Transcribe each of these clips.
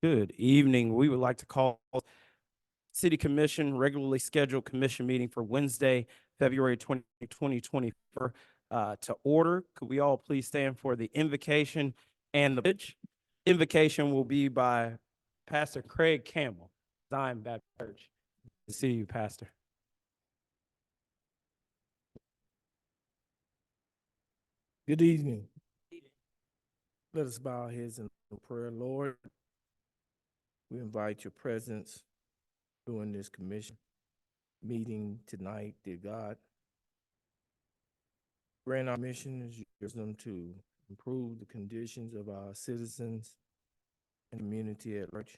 Good evening. We would like to call City Commission regularly scheduled commission meeting for Wednesday, February 20, 2024 to order. Could we all please stand for the invocation and the pledge? Invocation will be by Pastor Craig Campbell, Zion Baptist Church. Good to see you, Pastor. Good evening. Let us bow our heads in prayer. Lord, we invite your presence during this commission meeting tonight, dear God. Grant our mission as wisdom to improve the conditions of our citizens and community at large.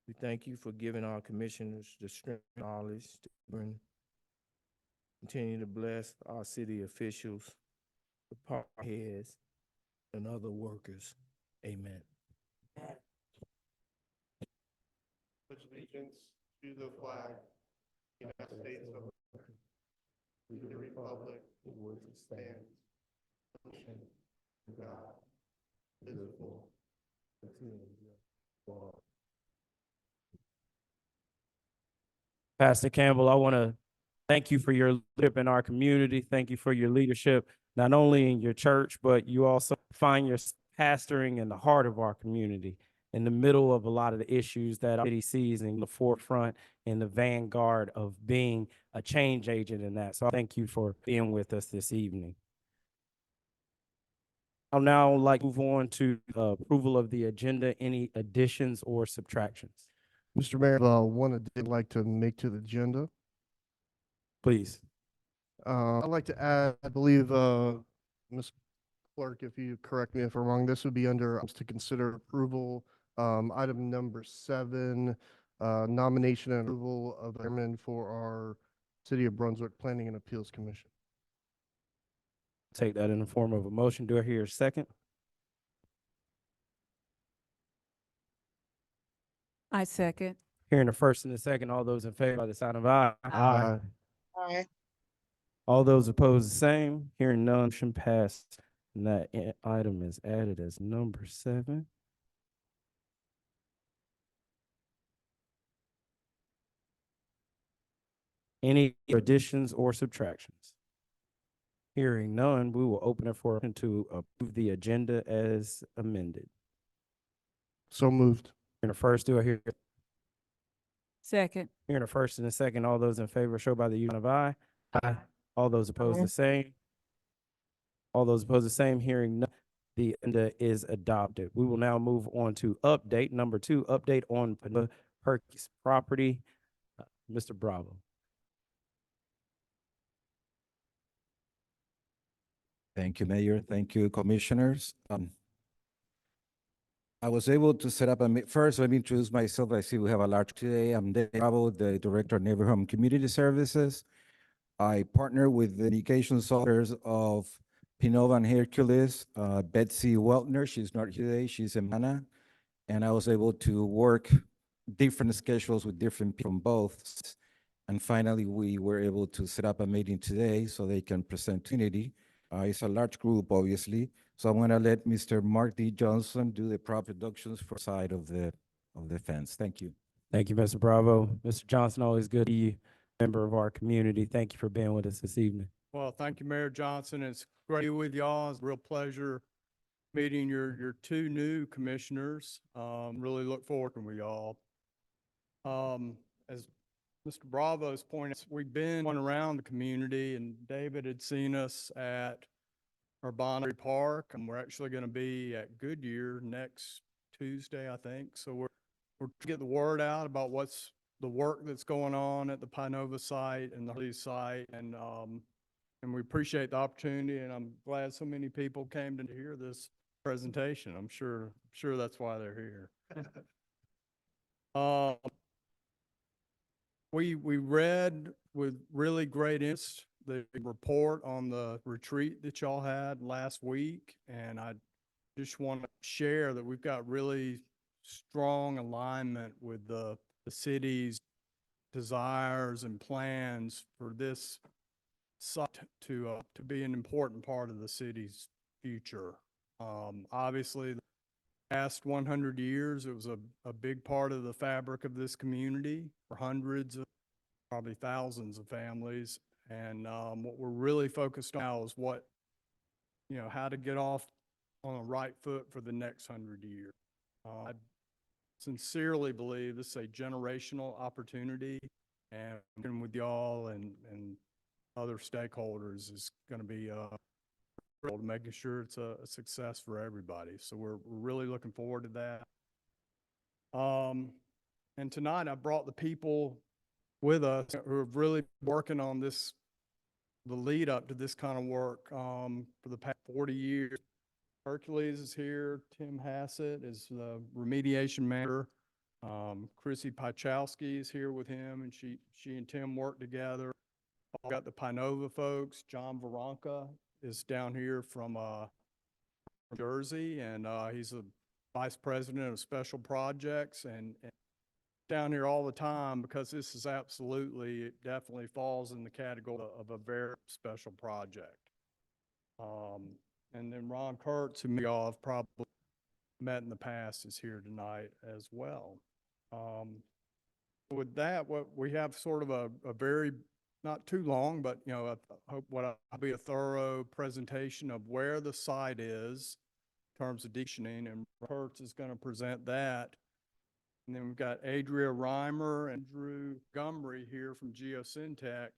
We thank you for giving our commissioners the strength and knowledge to continue to bless our city officials, department heads, and other workers. Amen. Pledge allegiance to the flag, United States of America, to the republic for which it stands, one nation, under God, indivisible, with liberty for all. Pastor Campbell, I want to thank you for your leadership in our community. Thank you for your leadership, not only in your church, but you also find your pastoring in the heart of our community, in the middle of a lot of the issues that our city sees, in the forefront, in the vanguard of being a change agent in that. So I thank you for being with us this evening. I'll now like to move on to approval of the agenda. Any additions or subtractions? Mr. Mayor, one I'd like to make to the agenda. Please. I'd like to add, I believe, Ms. Clerk, if you correct me if I'm wrong, this would be under to consider approval. Item number 7, nomination and approval of chairman for our City of Brunswick Planning and Appeals Commission. Take that in the form of a motion. Do I hear a second? I second. Hearing the first and the second, all those in favor by the sign of aye. Aye. Aye. All those opposed, the same. Hearing none, motion passed. And that item is added as number 7. Any additions or subtractions? Hearing none, we will open it for to approve the agenda as amended. So moved. In the first, do I hear? Second. Hearing the first and the second, all those in favor show by the use of aye. Aye. All those opposed, the same. All those opposed, the same. Hearing none, the agenda is adopted. We will now move on to update number 2, update on Perkins property. Mr. Bravo. Thank you, Mayor. Thank you, Commissioners. I was able to set up first, let me introduce myself. I see we have a large today. I'm Dave Bravo, the Director of Neighborhood and Community Services. I partner with the education officers of Pinova and Hercules, Betsy Weltner. She's not here today. She's in Mana. And I was able to work different schedules with different people from both. And finally, we were able to set up a meeting today so they can present to unity. It's a large group, obviously. So I'm going to let Mr. Mark D. Johnson do the prop productions for side of the fence. Thank you. Thank you, Mr. Bravo. Mr. Johnson, always good to be a member of our community. Thank you for being with us this evening. Well, thank you, Mayor Johnson. It's great to be with y'all. It's a real pleasure meeting your 2 new commissioners. Really look forward to with y'all. As Mr. Bravo's pointed out, we've been going around the community, and David had seen us at Urbana Park, and we're actually going to be at Goodyear next Tuesday, I think. So we're to get the word out about what's the work that's going on at the Pinova site and the Harley site, and we appreciate the opportunity, and I'm glad so many people came to hear this presentation. I'm sure that's why they're here. We read with really great interest the report on the retreat that y'all had last week, and I just want to share that we've got really strong alignment with the city's desires and plans for this site to be an important part of the city's future. Obviously, the past 100 years, it was a big part of the fabric of this community for hundreds of, probably thousands of families. And what we're really focused on now is how to get off on the right foot for the next 100 years. I sincerely believe this is a generational opportunity, and working with y'all and other stakeholders is going to be making sure it's a success for everybody. So we're really looking forward to that. And tonight I brought the people with us who have really working on this, the lead up to this kind of work for the past 40 years. Hercules is here. Tim Hassett is the remediation manager. Chrissy Pachowski is here with him, and she and Tim work together. I've got the Pinova folks. John Veronka is down here from Jersey, and he's the vice president of special projects and down here all the time because this is absolutely, it definitely falls in the category of a very special project. And then Ron Kurtz, who y'all have probably met in the past, is here tonight as well. With that, what we have sort of a very, not too long, but I hope what will be a thorough presentation of where the site is in terms of decommissioning, and Kurtz is going to present that. And then we've got Adria Reimer and Drew Montgomery here from Geosyntec,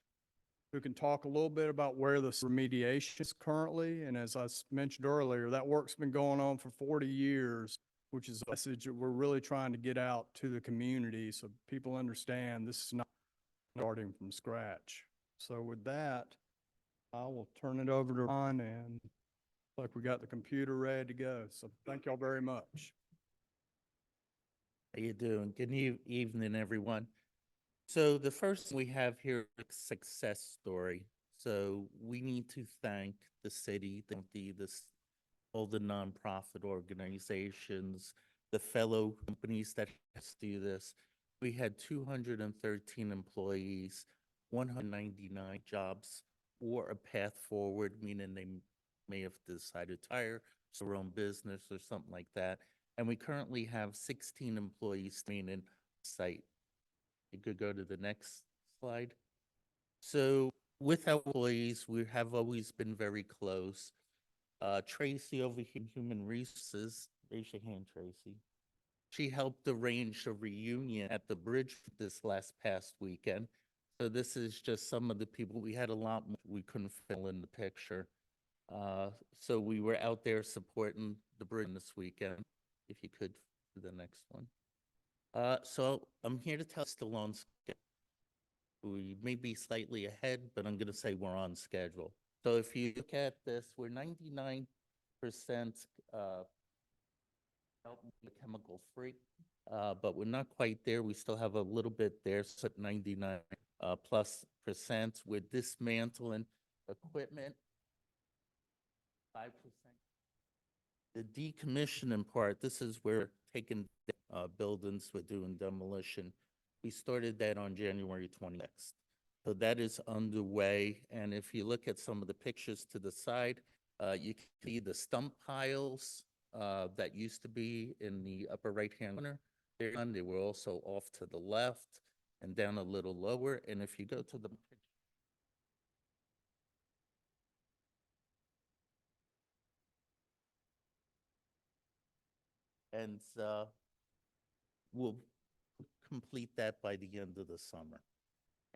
who can talk a little bit about where the remediation is currently. And as I mentioned earlier, that work's been going on for 40 years, which is a message that we're really trying to get out to the community so people understand this is not starting from scratch. So with that, I will turn it over to Ron, and like we got the computer ready to go. So thank y'all very much. How you doing? Good evening, everyone. So the first thing we have here is a success story. So we need to thank the city, all the nonprofit organizations, the fellow companies that do this. We had 213 employees, 199 jobs, or a path forward, meaning they may have decided to hire their own business or something like that. And we currently have 16 employees remaining site. You could go to the next slide. So with our employees, we have always been very close. Tracy over here in Human Resources, raise your hand, Tracy. She helped arrange a reunion at the bridge this past weekend. So this is just some of the people. We had a lot more we couldn't fill in the picture. So we were out there supporting the bridge this weekend. If you could, do the next one. So I'm here to tell you still on schedule. We may be slightly ahead, but I'm going to say we're on schedule. So if you look at this, we're 99% chemical free, but we're not quite there. We still have a little bit there, so 99 plus percent. We're dismantling equipment, 5%. The decommissioning part, this is where we're taking buildings, we're doing demolition. We started that on January 26th. So that is underway. And if you look at some of the pictures to the side, you can see the stump piles that used to be in the upper right-hand corner. They were also off to the left and down a little lower. And if you go to the picture, and we'll complete that by the end of the summer.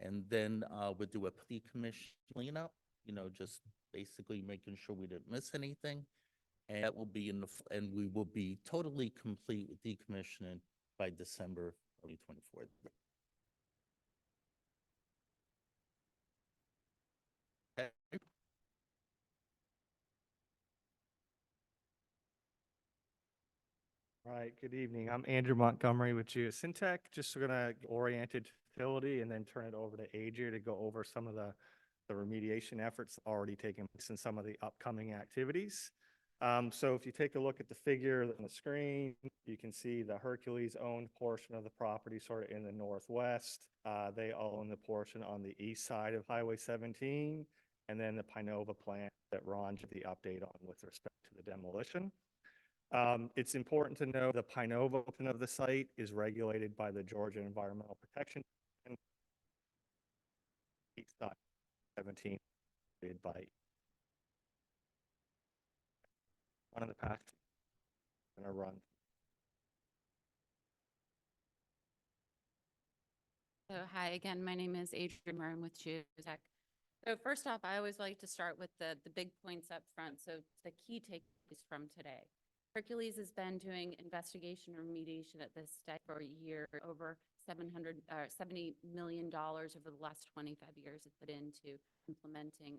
And then we'll do a pre-commission cleanup, just basically making sure we didn't miss anything. And that will be and we will be totally complete with decommissioning by December 2024. Okay. All right, good evening. I'm Andrew Montgomery with Geosyntec. Just going to get oriented utility and then turn it over to Adria to go over some of the remediation efforts already taking place and some of the upcoming activities. So if you take a look at the figure on the screen, you can see the Hercules owned portion of the property sort of in the northwest. They own the portion on the east side of Highway 17, and then the Pinova plant that Ron did the update on with respect to the demolition. It's important to know the Pinova portion of the site is regulated by the Georgia Environmental Protection Division. East side 17 by one of the past. I'm gonna run. So hi again, my name is Adrienne Murray with Geotech. So first off, I always like to start with the big points up front. So the key takeaways from today. Hercules has been doing investigation and remediation at this site for a year, over $70 million over the last 25 years it's put into implementing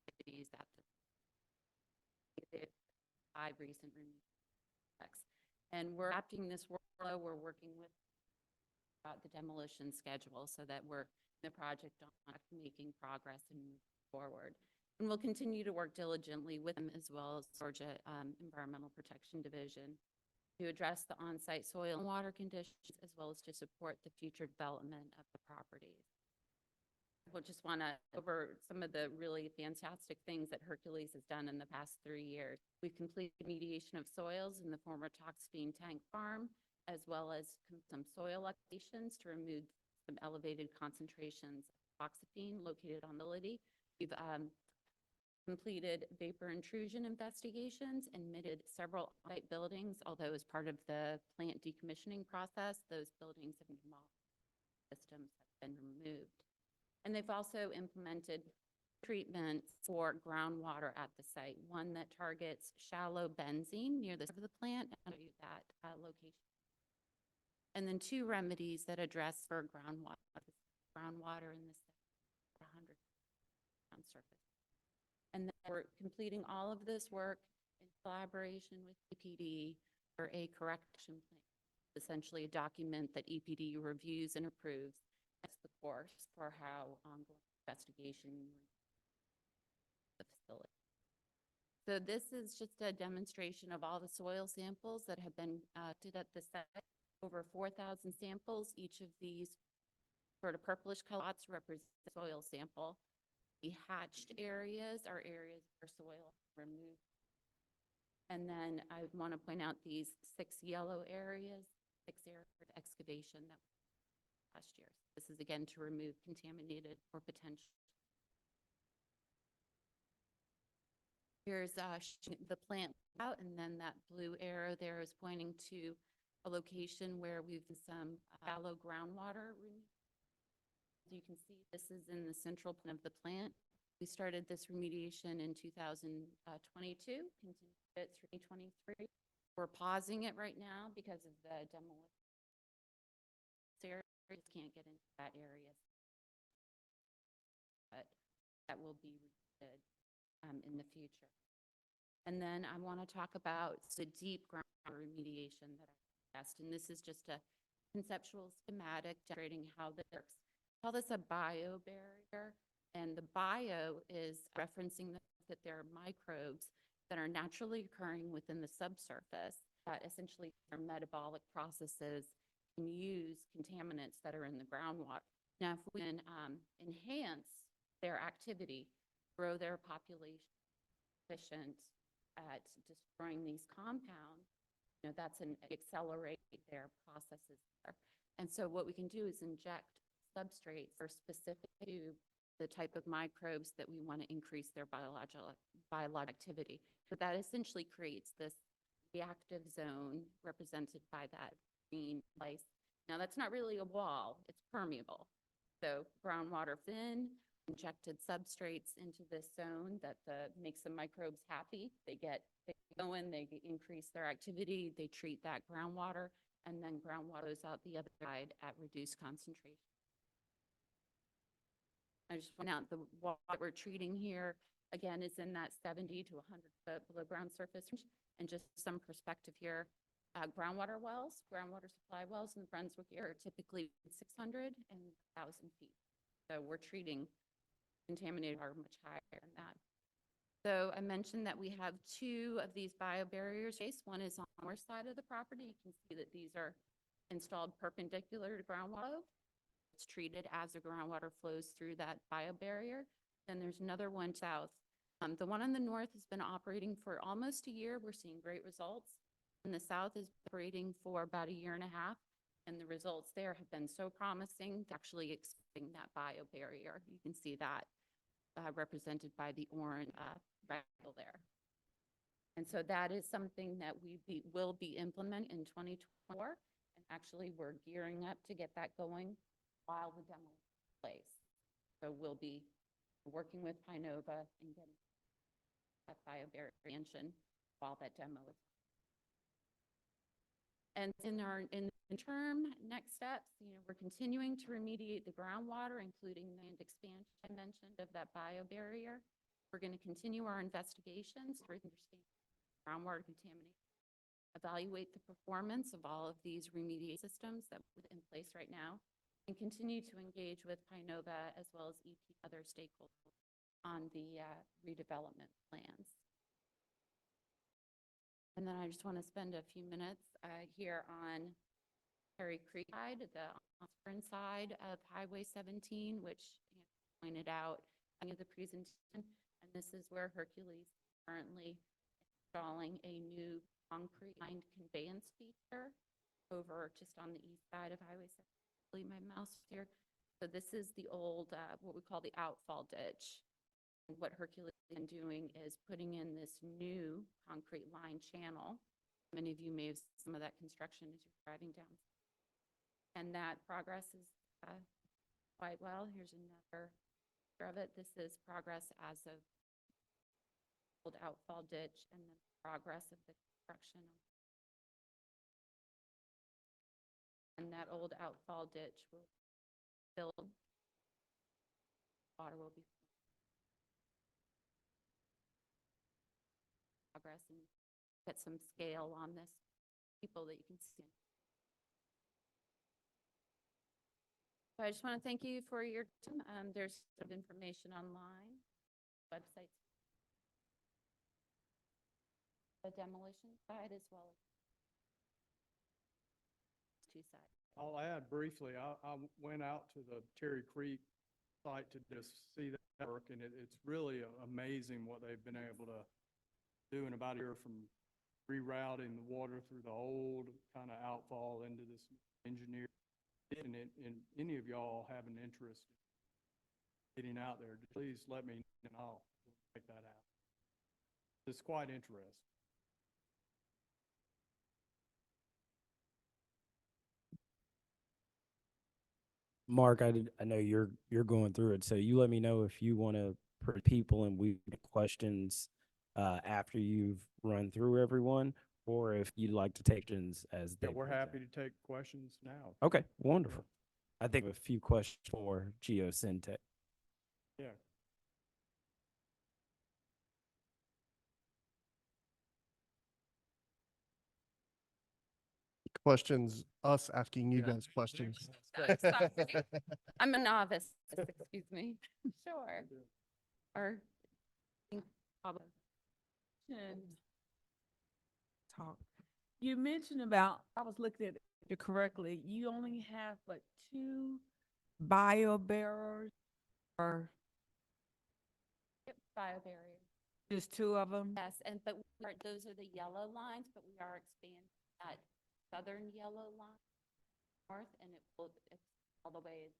activities at the 5 recent remediation. And we're adapting this workflow. We're working with about the demolition schedule so that we're in the project on making progress and move forward. And we'll continue to work diligently with them as well as Georgia Environmental Protection Division to address the on-site soil and water conditions as well as to support the future development of the properties. We'll just want to over some of the really fantastic things that Hercules has done in the past 3 years. We've completed mediation of soils in the former Toxphene tank farm, as well as some soil updations to remove some elevated concentrations of toxaphene located on the lily. We've completed vapor intrusion investigations and admitted several site buildings, although as part of the plant decommissioning process, those buildings have been demolished, systems have been removed. And they've also implemented treatment for groundwater at the site, one that targets shallow benzene near the side of the plant, and I'll show you that location. And then 2 remedies that address for groundwater in this 100 on surface. And then we're completing all of this work in collaboration with EPD for a correction plan, essentially a document that EPD reviews and approves. That's the course for how ongoing investigation the facility. So this is just a demonstration of all the soil samples that have been did at the site. Over 4,000 samples. Each of these sort of purplish colored represent a soil sample. The hatched areas are areas where soil is removed. And then I want to point out these 6 yellow areas, 6 areas of excavation that last year. This is again to remove contaminated or potential. Here's the plant out, and then that blue arrow there is pointing to a location where we've some shallow groundwater. As you can see, this is in the central part of the plant. We started this remediation in 2022, continued it through 2023. We're pausing it right now because of the demolition. Can't get into that area, but that will be redid in the future. And then I want to talk about the deep groundwater remediation that I discussed, and this is just a conceptual schematic demonstrating how this works. Call this a bio barrier, and the bio is referencing that there are microbes that are naturally occurring within the subsurface that essentially are metabolic processes can use contaminants that are in the groundwater. Now, if we can enhance their activity, grow their population efficient at destroying these compounds, that's an accelerate their processes there. And so what we can do is inject substrates that are specific to the type of microbes that we want to increase their biological activity. So that essentially creates this reactive zone represented by that green place. Now that's not really a wall, it's permeable. So groundwater thin, injected substrates into this zone that makes the microbes happy. They go in, they increase their activity, they treat that groundwater, and then groundwater goes out the other side at reduced concentration. I just point out the water we're treating here, again, is in that 70 to 100 foot below ground surface range. And just some perspective here, groundwater wells, groundwater supply wells in the Brunswick area are typically 600 and 1,000 feet. So we're treating contaminated water much higher than that. So I mentioned that we have two of these biobarriers. One is on the north side of the property. You can see that these are installed perpendicular to groundwater. It's treated as the groundwater flows through that biobarrier. Then there's another one south. The one on the north has been operating for almost a year. We're seeing great results. And the south is operating for about a year and a half. And the results there have been so promising, actually expanding that biobarrier. You can see that represented by the orange rectangle there. And so that is something that we will be implementing in 2024. And actually, we're gearing up to get that going while the demo is in place. So we'll be working with Pinova and getting that biobarrier expansion while that demo is. And in our interim next steps, we're continuing to remediate the groundwater, including land expansion I mentioned of that biobarrier. We're going to continue our investigations to understand groundwater contamination, evaluate the performance of all of these remediation systems that are in place right now, and continue to engage with Pinova as well as EP other stakeholders on the redevelopment plans. And then I just want to spend a few minutes here on Perry Creek side, the Osborne side of Highway 17, which pointed out in the presentation. And this is where Hercules is currently installing a new concrete lined conveyance feature over just on the east side of Highway 17. Leave my mouse here. So this is the old, what we call the outfall ditch. What Hercules is doing is putting in this new concrete line channel. Many of you may have seen some of that construction as you're driving down. And that progress is quite well. Here's another picture of it. This is progress as of old outfall ditch and then progress of the construction. And that old outfall ditch will build. Water will be progress and get some scale on this people that you can see. So I just want to thank you for your time. There's some information online, websites, the demolition side as well as two sides. I'll add briefly, I went out to the Terry Creek site to just see that work, and it's really amazing what they've been able to do in about a year, from rerouting the water through the old kind of outfall into this engineered. And any of y'all have an interest in getting out there, please let me know and I'll make that happen. It's quite interesting. Mark, I know you're going through it, so you let me know if you want to put people and we get questions after you've run through everyone, or if you'd like to take questions as they. Yeah, we're happy to take questions now. Okay, wonderful. I think a few questions for Geosyntec. Yeah. Questions, us asking you guys questions. Sorry. I'm a novice, excuse me. Sure. Or probably. Talk. You mentioned about, I was looking at it correctly, you only have but 2 biobarriers or Yep, biobarrier. just 2 of them? Yes, but those are the yellow lines, but we are expanding that southern yellow line north, and it's all the way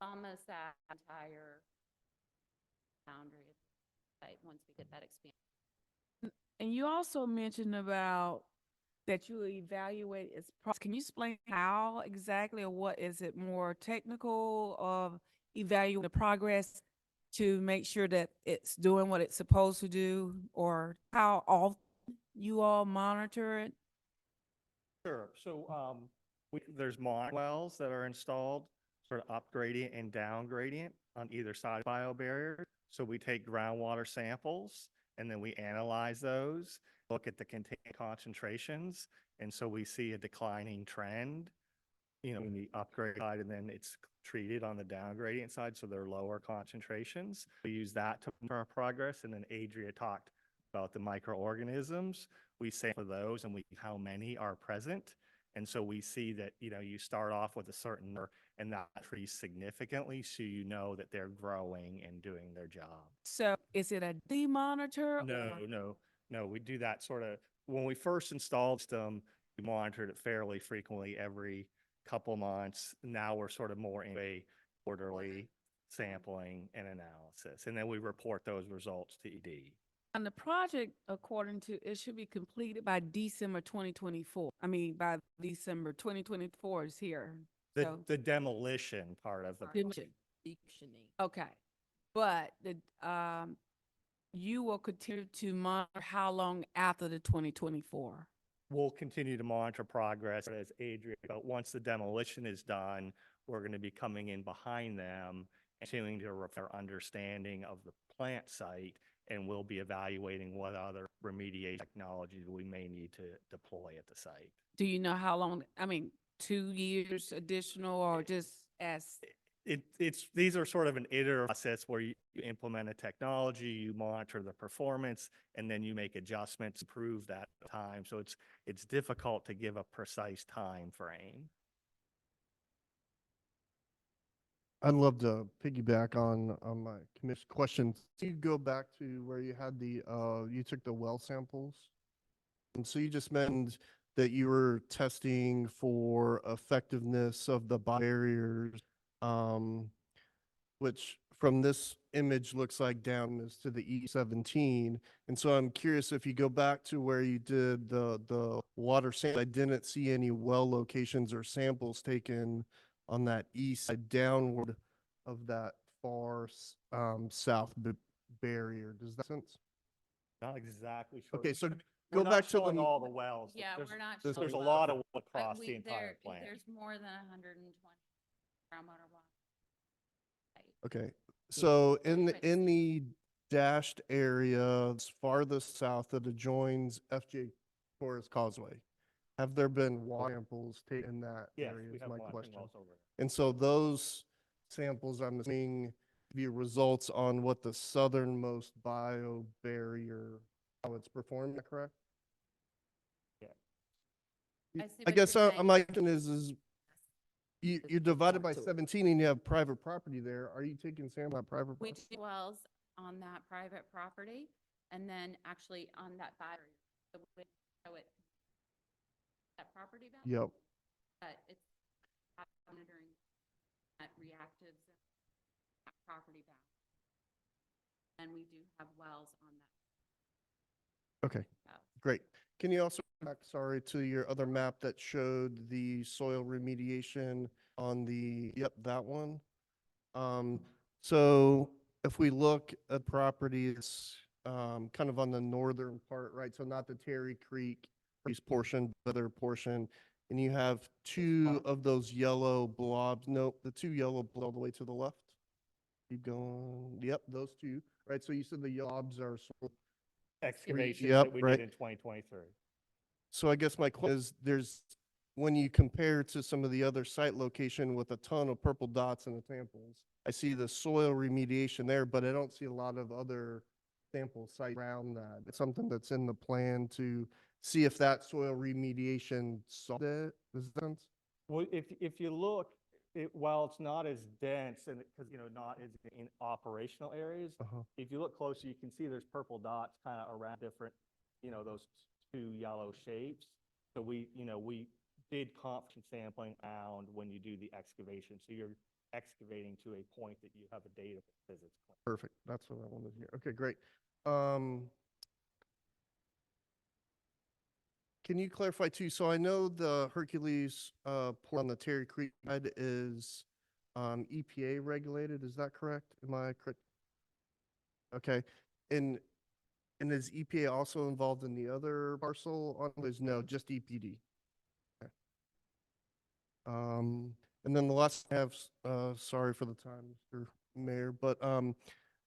almost that entire boundary of the site once we get that expanded. And you also mentioned about that you evaluate its process. Can you explain how exactly, or what is it more technical of evaluating the progress to make sure that it's doing what it's supposed to do, or how often you all monitor it? Sure. So there's monitoring wells that are installed, sort of up gradient and down gradient on either side of the biobarrier. So we take groundwater samples and then we analyze those. look at the contaminant concentrations. And so we see a declining trend, you know, in the upgrade side, and then it's treated on the downgradient side, so they're lower concentrations. We use that to monitor our progress. And then Adria talked about the microorganisms. We sample those and we how many are present. And so we see that, you know, you start off with a certain number and that increases significantly, so you know that they're growing and doing their job. So is it a demonitor? No, we do that sort of, when we first installed them, we monitored it fairly frequently every couple months. Now we're sort of more in a quarterly sampling and analysis. And then we report those results to ED. And the project, according to, it should be completed by December 2024. I mean, by December 2024 is here. So, The demolition part of the demolition. Okay. But you will continue to monitor how long after the 2024? we'll continue to monitor progress as Adria, but once the demolition is done, we're going to be coming in behind them and continuing to repair understanding of the plant site, and we'll be evaluating what other remediation technologies we may need to deploy at the site. Do you know how long, I mean, 2 years additional or just as? These are sort of an iterative process where you implement a technology, you monitor the performance, and then you make adjustments to improve that time. So it's difficult to give a precise time frame. I'd love to piggyback on my commission question. Can you go back to where you had you took the well samples? And so you just mentioned that you were testing for effectiveness of the barriers, which from this image looks like down is to the E17. And so I'm curious, if you go back to where you did the water sample, I didn't see any well locations or samples taken on that east side downward of that far south barrier. Does that make sense? Not exactly sure. Okay, so We're go not back to showing the, all the wells. Yeah, There's- we're not. there's There's a showing lot wells. of across the entire plant. There's more than 120 groundwater water. okay, so in Right. the dashed area farthest south that adjoins FJ Torres Causeway, have there been water samples taken in that Yes, area we is have my monitoring question. wells over there. And so those samples, I'm assuming, give you results on what the southernmost bio barrier, how it's performing, correct? I see I what guess you're saying. my question is you're divided by 17 and you have private property there. Are you taking samples on private We property? do wells on that private property and then actually on that battery. So we show it, that property value, Yep. but it's monitoring that reactives and that property value. And we do have wells on that. Okay, valve. great. Can you also go back, sorry, to your other map that showed the soil remediation on yep, that one? So if we look at property, it's kind of on the northern part, right? So not the Terry Creek portion, the other portion. And you have two of those yellow blobs. Nope, the two yellow blobs all the way to the left. Keep going. Yep, those two, right? So you said the yellow blobs are sort of Excavations Yep, that we right. did in 2023. So I guess my question is, when you compare to some of the other site location with a ton of purple dots in the samples, I see the soil remediation there, but I don't see a lot of other sample sites around that. It's something that's in the plan to see if that soil remediation solved it. Does that make sense? Well, if you look, while it's not as dense and because, not as in operational areas, Uh-huh. if you look closer, you can see there's purple dots kind of around different, those two yellow shapes. So we did competent sampling around when you do the excavation. So you're excavating to a point that you have a data physics claim. Perfect. That's what I wanted to hear. Okay, great. Can you clarify too? So I know the Hercules port on the Terry Creek side is EPA regulated. Is that correct? Am I correct? Okay. And is EPA also involved in the other parcel on this? No, just EPD. Okay. And then the last I have, sorry for the time, Mr. Mayor, but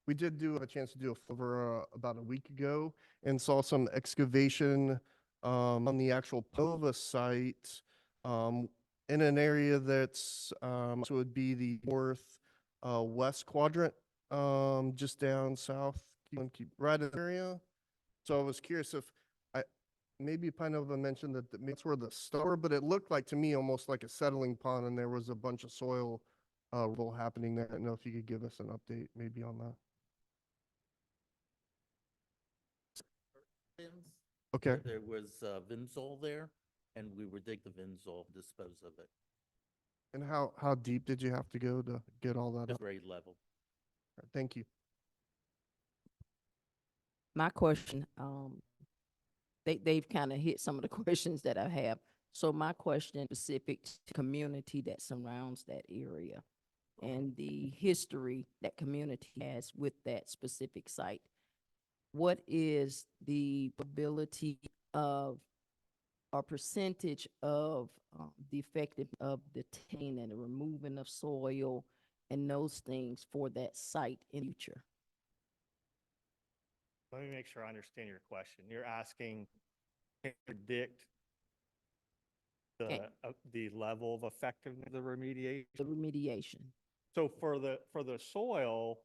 We did do have a chance to do a over about a week ago and saw some excavation on the actual POVA site in an area that's so it would be the north west quadrant, just down south, keep right in the area. So I was curious if I maybe Pinova mentioned that that's where the store, but it looked like to me almost like a settling pond, and there was a bunch of soil removal happening there. I don't know if you could give us an update maybe on that. Bins. Okay. There was Vinzol there, and we would dig the Vinzol, dispose of it, And how deep did you have to go to get all that to up? grade level. Thank you. My question, they've kind of hit some of the questions that I have. So my question specific to community that surrounds that area and the history that community has with that specific site. What is the ability of or percentage of the effective of the taking and the removing of soil and those things for that site in the future? Let me make sure I understand your question. You're asking, can you predict Okay. the level of effectiveness of the remediation? The remediation. So for the soil,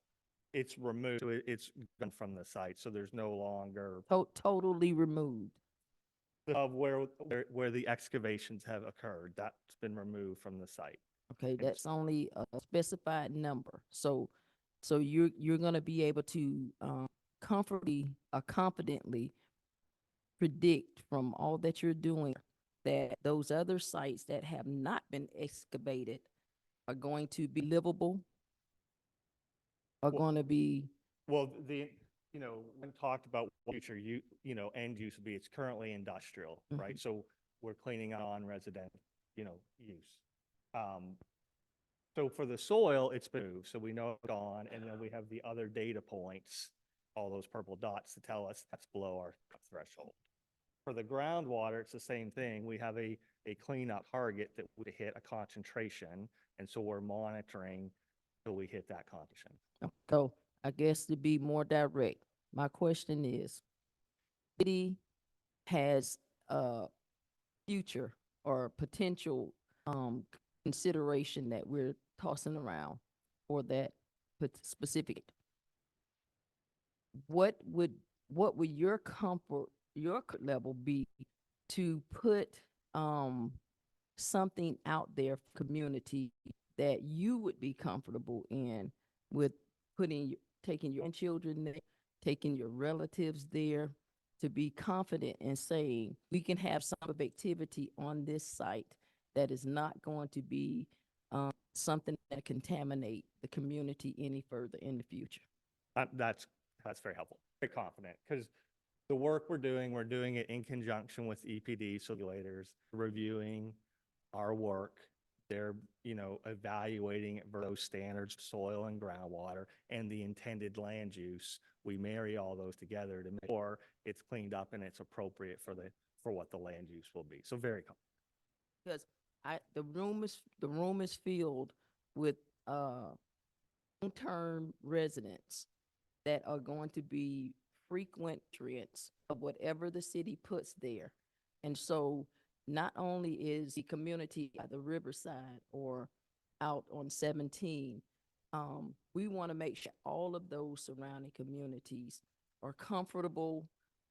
it's removed, so it's gone from the site, so there's no longer Totally removed. of where the excavations have occurred. That's been removed from the site. Okay, that's only a specified number. So you're gonna be able to confidently predict from all that you're doing that those other sites that have not been excavated are going to be livable, are Well- going to be, Well, when talked about what future end use would be, it's currently industrial, right? So we're cleaning on resident, use. So for the soil, it's been moved, so we know it's gone, and then we have the other data points, all those purple dots to tell us that's below our threshold. For the groundwater, it's the same thing. We have a cleanup target that would hit a concentration, and so we're monitoring till we hit that concentration. so I guess to be more direct, my question is, city has a future or potential consideration that we're tossing around for that specific. What would your level be to put something out there for community that you would be comfortable in with taking your children there, taking your relatives there, to be confident in saying we can have some of activity on this site that is not going to be something that contaminate the community any further in the future? That's very helpful. Very confident, because the work we're doing it in conjunction with EPD, so regulators reviewing our work. They're, evaluating it for those standards, soil and groundwater, and the intended land use. We marry all those together to make sure it's cleaned up and it's appropriate for what the land use will be. So very confident. Because the room is filled with long-term residents that are going to be frequent treats of whatever the city puts there. And so not only is the community at the riverside or out on 17, we want to make sure all of those surrounding communities are comfortable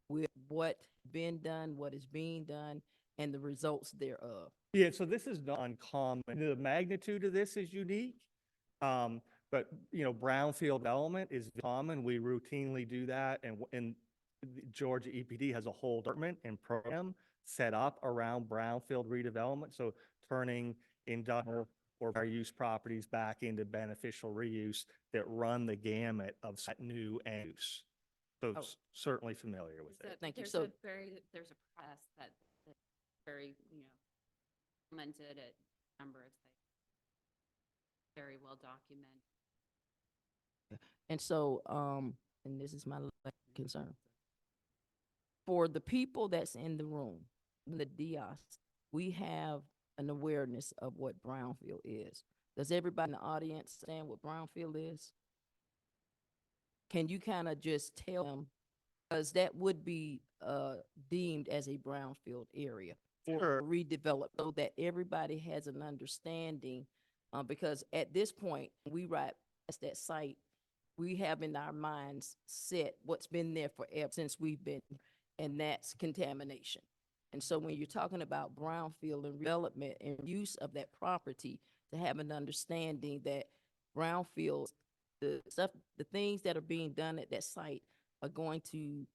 with what's been done, what is being done, and the results thereof. Yeah, so this is not uncommon. The magnitude of this is unique. But brownfield development is common. We routinely do that, and Georgia EPD has a whole department and program set up around brownfield redevelopment. So turning industrial or fair use properties back into beneficial reuse that run the gamut of new end use. So Oh. certainly familiar with it. Thank you. There's So- there's a process that's very, implemented at a number of sites. Very well documented. And so, and this is my concern. For the people that's in the room, the DIOS, we have an awareness of what brownfield is. Does everybody in the audience understand what brownfield is? can you kind of just tell them, because that would be deemed as a brownfield area Sure. for redevelop, so that everybody has an understanding. Because at this point, we ride past that site, we have in our minds set what's been there forever since we've been, and that's contamination. And so when you're talking about brownfield and development and use of that property, to have an understanding that brownfields, the stuff, the things that are being done at that site are going to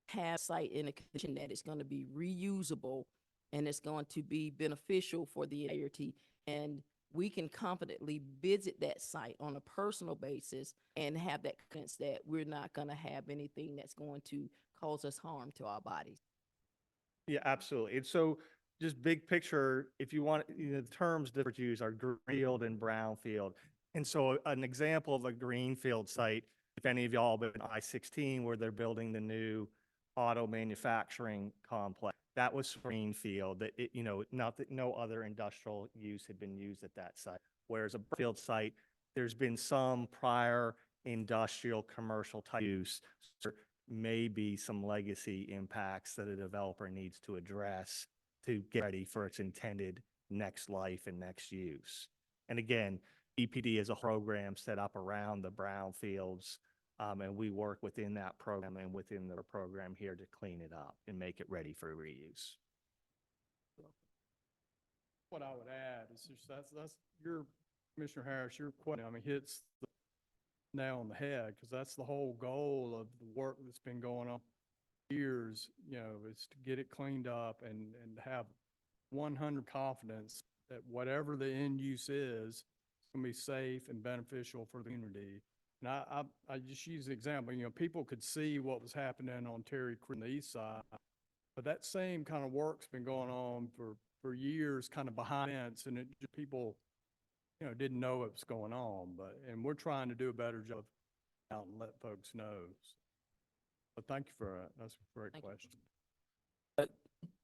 have site in a condition that it's going to be reusable and it's going to be beneficial for the entirety. And we can confidently visit that site on a personal basis and have that confidence that we're not going to have anything that's going to cause us harm to our bodies. Yeah, absolutely. And so just big picture, if you want, the terms that are used are greenfield and brownfield. And so an example of a greenfield site, if any of y'all been I-16 where they're building the new auto manufacturing complex, that was greenfield, that it, not that no other industrial use had been used at that site. Whereas a brownfield site, there's been some prior industrial commercial type use. So may be some legacy impacts that a developer needs to address to get ready for its intended next life and next use. And again, EPD is a program set up around the brownfields, and we work within that program and within the program here to clean it up and make it ready for reuse. What I would add is just that's your, Commissioner Harris, your question, I mean, hits the nail on the head, because that's the whole goal of the work that's been going on for years, is to get it cleaned up and have 100 confidence that whatever the end use is, it's going to be safe and beneficial for the community. And I just use the example, people could see what was happening on Terry Creek on the east side, but that same kind of work's been going on for years, kind of behind the fence, and people didn't know what was going on, and we're trying to do a better job out and let folks know. But thank you for that. That's a great question. I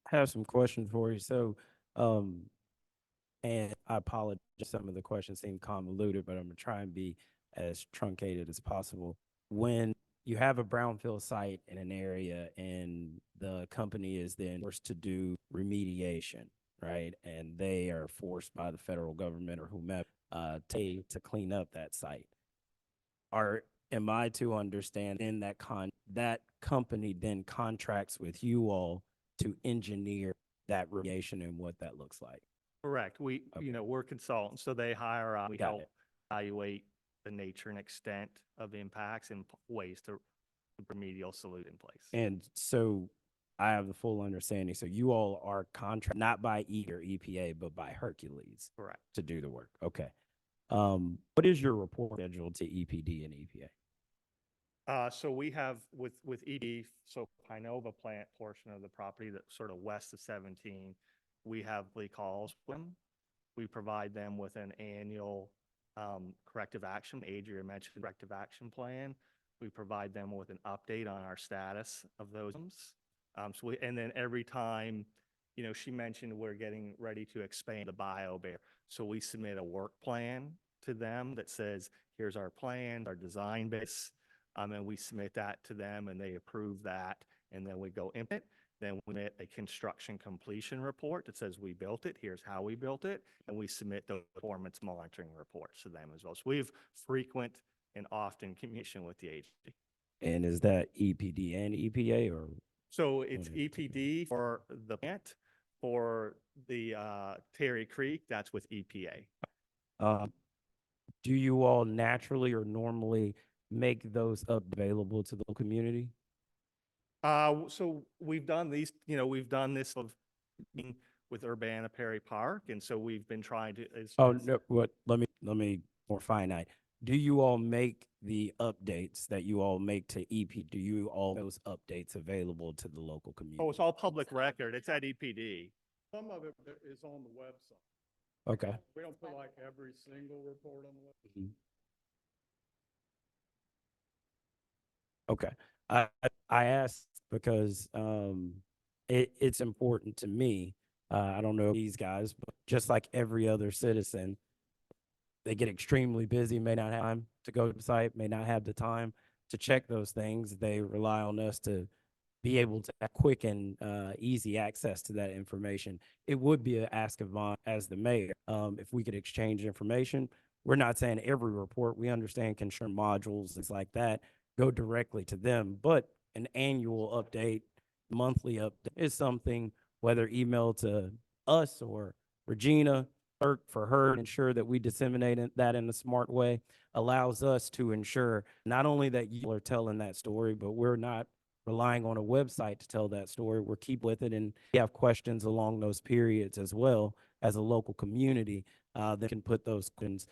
have some questions for you. So, and I apologize, some of the questions seem convoluted, but I'm gonna try and be as truncated as possible. When you have a brownfield site in an area and the company is then forced to do remediation, right? And they are forced by the federal government or whomever to clean up that site. Am I to understand in that that company then contracts with you all to engineer that remediation and what that looks like? Correct. We, Okay. we're consultants, so they hire us. We Got help it. evaluate the nature and extent of impacts and ways to remedial solution in place. And so I have the full understanding. So you all are contract not by E or EPA, but by Hercules Correct. to do the work. Okay. What is your report schedule to EPD and EPA? So we have with ED, so Pinova plant portion of the property that's sort of west of 17, we have calls with them. We provide them with an annual corrective action. Adria mentioned corrective action plan. We provide them with an update on our status of those. And then every time, she mentioned we're getting ready to expand the BioBear. So we submit a work plan to them that says, here's our plan, our design base. And we submit that to them and they approve that. And then we go implement. Then we submit a construction completion report that says we built it, here's how we built it. And we submit the performance monitoring reports to them as well. So we have frequent and often communication with the agency. And is that EPD and EPA or? So it's Okay. EPD for the plant. For the Terry Creek, that's with EPA. Do you all naturally or normally make those available to the community? So we've done these, we've done this with Urbana Perry Park, and so we've been trying to. No, let me more finite. Do you all make the updates that you all make to EP? Do you all those updates available to the local community? Oh, it's all public record. It's at EPD. Some of it is on the website. Okay. We don't put like every single report on the website. Okay. I asked because it's important to me. I don't know these guys, but just like every other citizen, they get extremely busy, may not have time to go to the site, may not have the time. to check those things. They rely on us to be able to have quick and easy access to that information. It would be an ask of mine as the mayor, if we could exchange information. We're not saying every report. We understand concern modules, things like that, go directly to them, but an annual update, monthly update is something, whether email to us or Regina, or for her to ensure that we disseminate that in a smart way, allows us to ensure not only that you are telling that story, but we're not relying on a website to tell that story. We're keep with it, and we have questions along those periods as well as a local community that can put those questions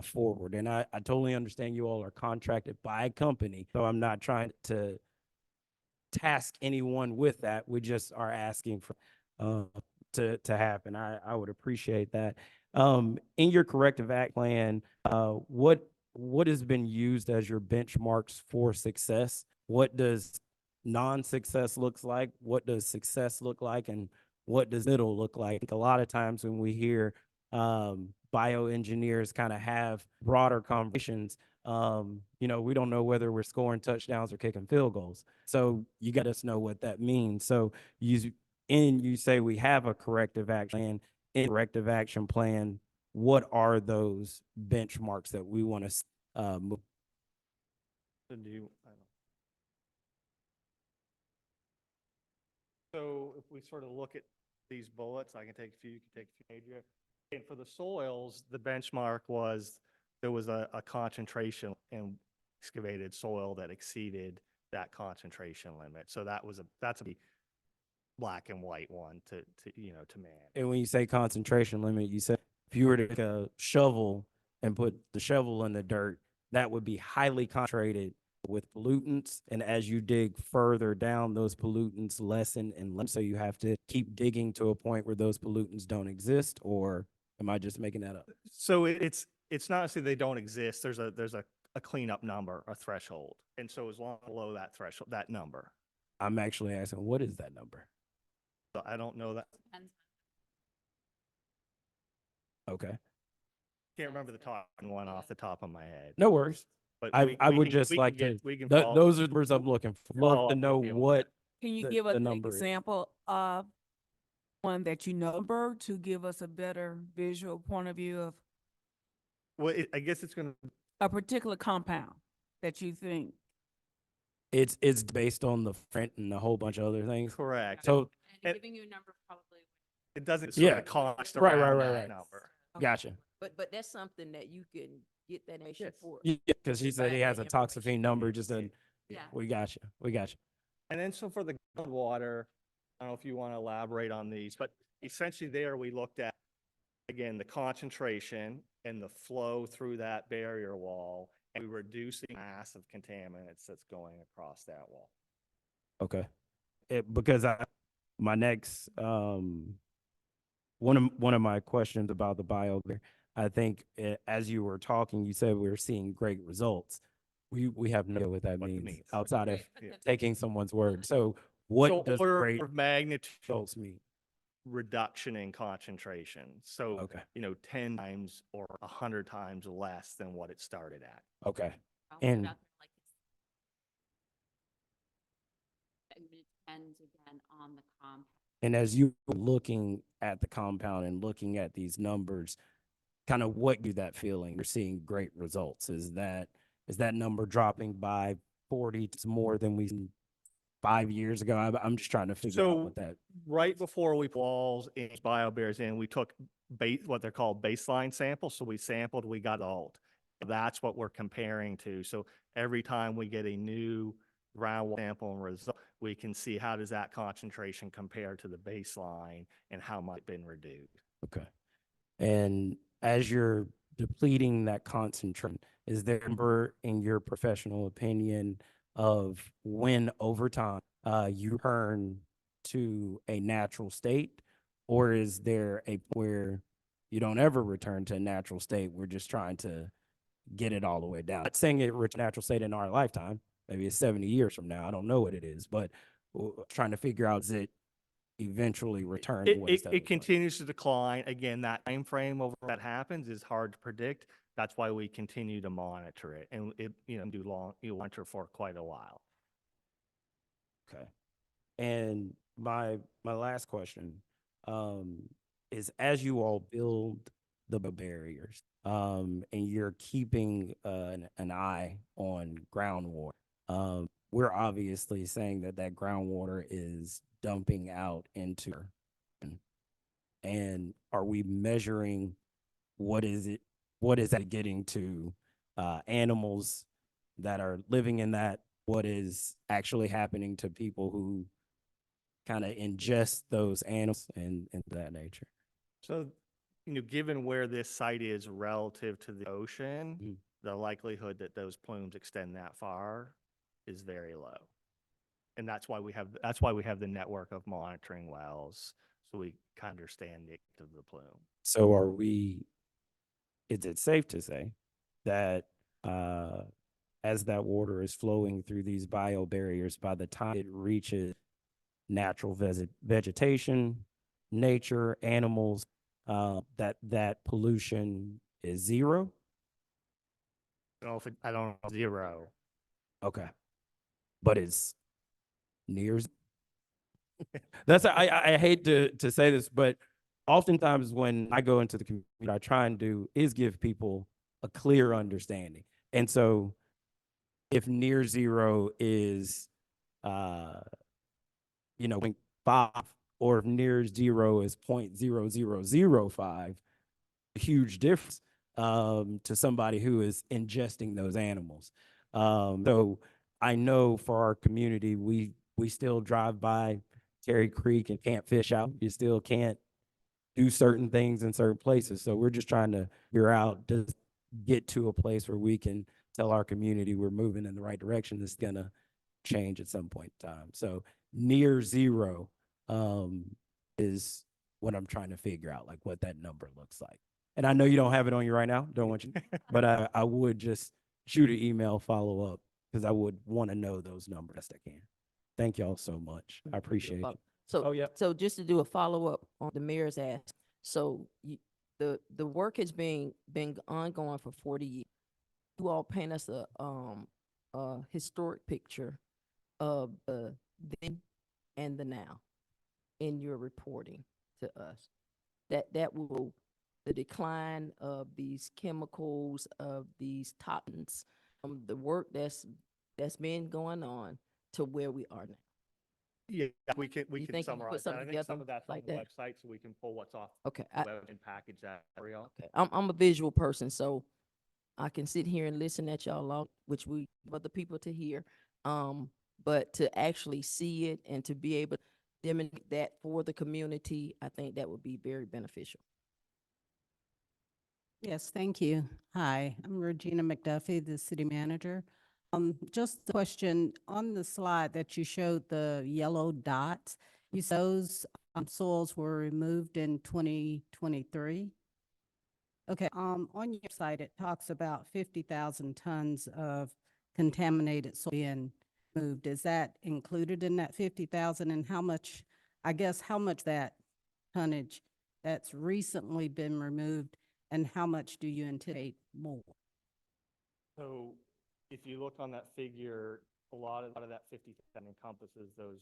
forward. And I totally understand you all are contracted by a company, so I'm not trying to task anyone with that. We just are asking for to happen. I would appreciate that. In your corrective act plan, what has been used as your benchmarks for success? What does non-success looks like? What does success look like? And what does middle look like? A lot of times when we hear bioengineers kind of have broader conversations, we don't know whether we're scoring touchdowns or kicking field goals. So you got us know what that means. So you say we have a corrective action plan. In corrective action plan, what are those benchmarks that we want to move? So do you, I don't. So if we sort of look at these bullets, I can take a few, you can take a few, Adria. And for the soils, the benchmark was, there was a concentration in excavated soil that exceeded that concentration limit. So that's a black and white one to man. And when you say concentration limit, you said if you were to take a shovel and put the shovel in the dirt, that would be highly concentrated with pollutants. And as you dig further down, those pollutants lessen and lessen. So you have to keep digging to a point where those pollutants don't exist, or am I just making that up? So it's not necessarily they don't exist. There's a cleanup number, a threshold. And so as long below that threshold, that number. I'm actually asking, what is that number? So I don't know that. Okay. Can't remember the top one off the top of my head. No worries. But I would just like to, those are the words I'm looking for. Love to know what Can you the- give us the an number is. example of one that you number to give us a better visual point of view of Well, I guess it's going to, a particular compound that you think? it's based on the print and a whole bunch of other things. correct. So And and- giving you a number probably. It doesn't Yeah. sort of cost Right, around right, right, that right. number. gotcha. But that's something that you can get that information Yes. for. Yeah, because he said he has a toxaphene number, just a, Yeah. we got you. We got you. And then so for the groundwater, I don't know if you want to elaborate on these, but essentially there we looked at, again, the concentration and the flow through that barrier wall, and we reduced the mass of contaminants that's going across that wall. Okay. Because my next, one of my questions about the bio, I think as you were talking, you said we were seeing great results. We have no idea what that What it means means. outside of Yeah. taking someone's word. So what So does order great of magnitude results mean? reduction in concentration. So, Okay. 10 times or 100 times less than what it started at. Okay. I'll put And- out there like this. It depends again on the compound. And as you were looking at the compound and looking at these numbers, kind of what do that feeling? You're seeing great results. Is that number dropping by 40? It's more than we seen 5 years ago. I'm just trying to figure out So what that. right before we put walls in bio bears in, we took what they're called baseline samples. So we sampled, we got alt. That's what we're comparing to. So every time we get a new groundwater sample and result, we can see how does that concentration compare to the baseline and how much been reduced. Okay. And as you're depleting that concentration, is there a number in your professional opinion of when over time you return to a natural state, or is there a where you don't ever return to a natural state? We're just trying to get it all the way down. Not saying it reach natural state in our lifetime. Maybe it's 70 years from now. I don't know what it is, but trying to figure out, is it eventually return to what does that It look like? continues to decline. Again, that time frame over that happens is hard to predict. That's why we continue to monitor it, and it, you monitor for quite a while. Okay. And my last question is, as you all build the barriers, and you're keeping an eye on groundwater, we're obviously saying that that groundwater is dumping out into, and are we measuring what is that getting to animals that are living in that? What is actually happening to people who kind of ingest those animals and that nature? So, given where this site is relative to the ocean, Mhm. the likelihood that those plumes extend that far is very low. And that's why we have the network of monitoring wells, so we kind of understand the extent of the plume. So is it safe to say that as that water is flowing through these bio barriers, by the time it reaches natural vegetation, nature, animals, that pollution is zero? I don't know, zero. Okay. But it's near. That's I hate to say this, but oftentimes when I go into the community, what I try and do is give people a clear understanding. And so if near zero is uh 0.5, or if near zero is 0.0005, a huge difference to somebody who is ingesting those animals. So I know for our community, we still drive by Terry Creek and can't fish out. You still can't do certain things in certain places. So we're just trying to figure out, just get to a place where we can tell our community we're moving in the right direction. That's gonna change at some point in time. So near zero is what I'm trying to figure out, like what that number looks like. And I know you don't have it on you right now, don't want you, but I would just shoot an email follow up, because I would want to know those numbers best I can. Thank y'all so much. I appreciate it. So, Oh, yeah. so just to do a follow-up on the mayor's ask, so the work has been ongoing for 40 years. You all paint us a historic picture of the then and the now in your reporting to us. That will, the decline of these chemicals, of these toxins, the work that's been going on to where we are now. Yeah, we You can think you can summarize put that. something I think some together of that's on like the that? website, so we can pull what's off Okay, the web and package that for y'all. okay. I'm a visual person, so I can sit here and listen at y'all all, which we want the people to hear. But to actually see it and to be able to demonstrate that for the community, I think that would be very beneficial. Yes, thank you. Hi, I'm Regina McDuffie, the city manager. Just a question, on the slide that you showed the yellow dots, you said those soils were removed in 2023? Okay, on your site, it talks about 50,000 tons of contaminated soil being moved. Is that included in that 50,000, and how much, I guess, how much that tonnage that's recently been removed, and how much do you anticipate more? So if you look on that figure, a lot of that 50% encompasses those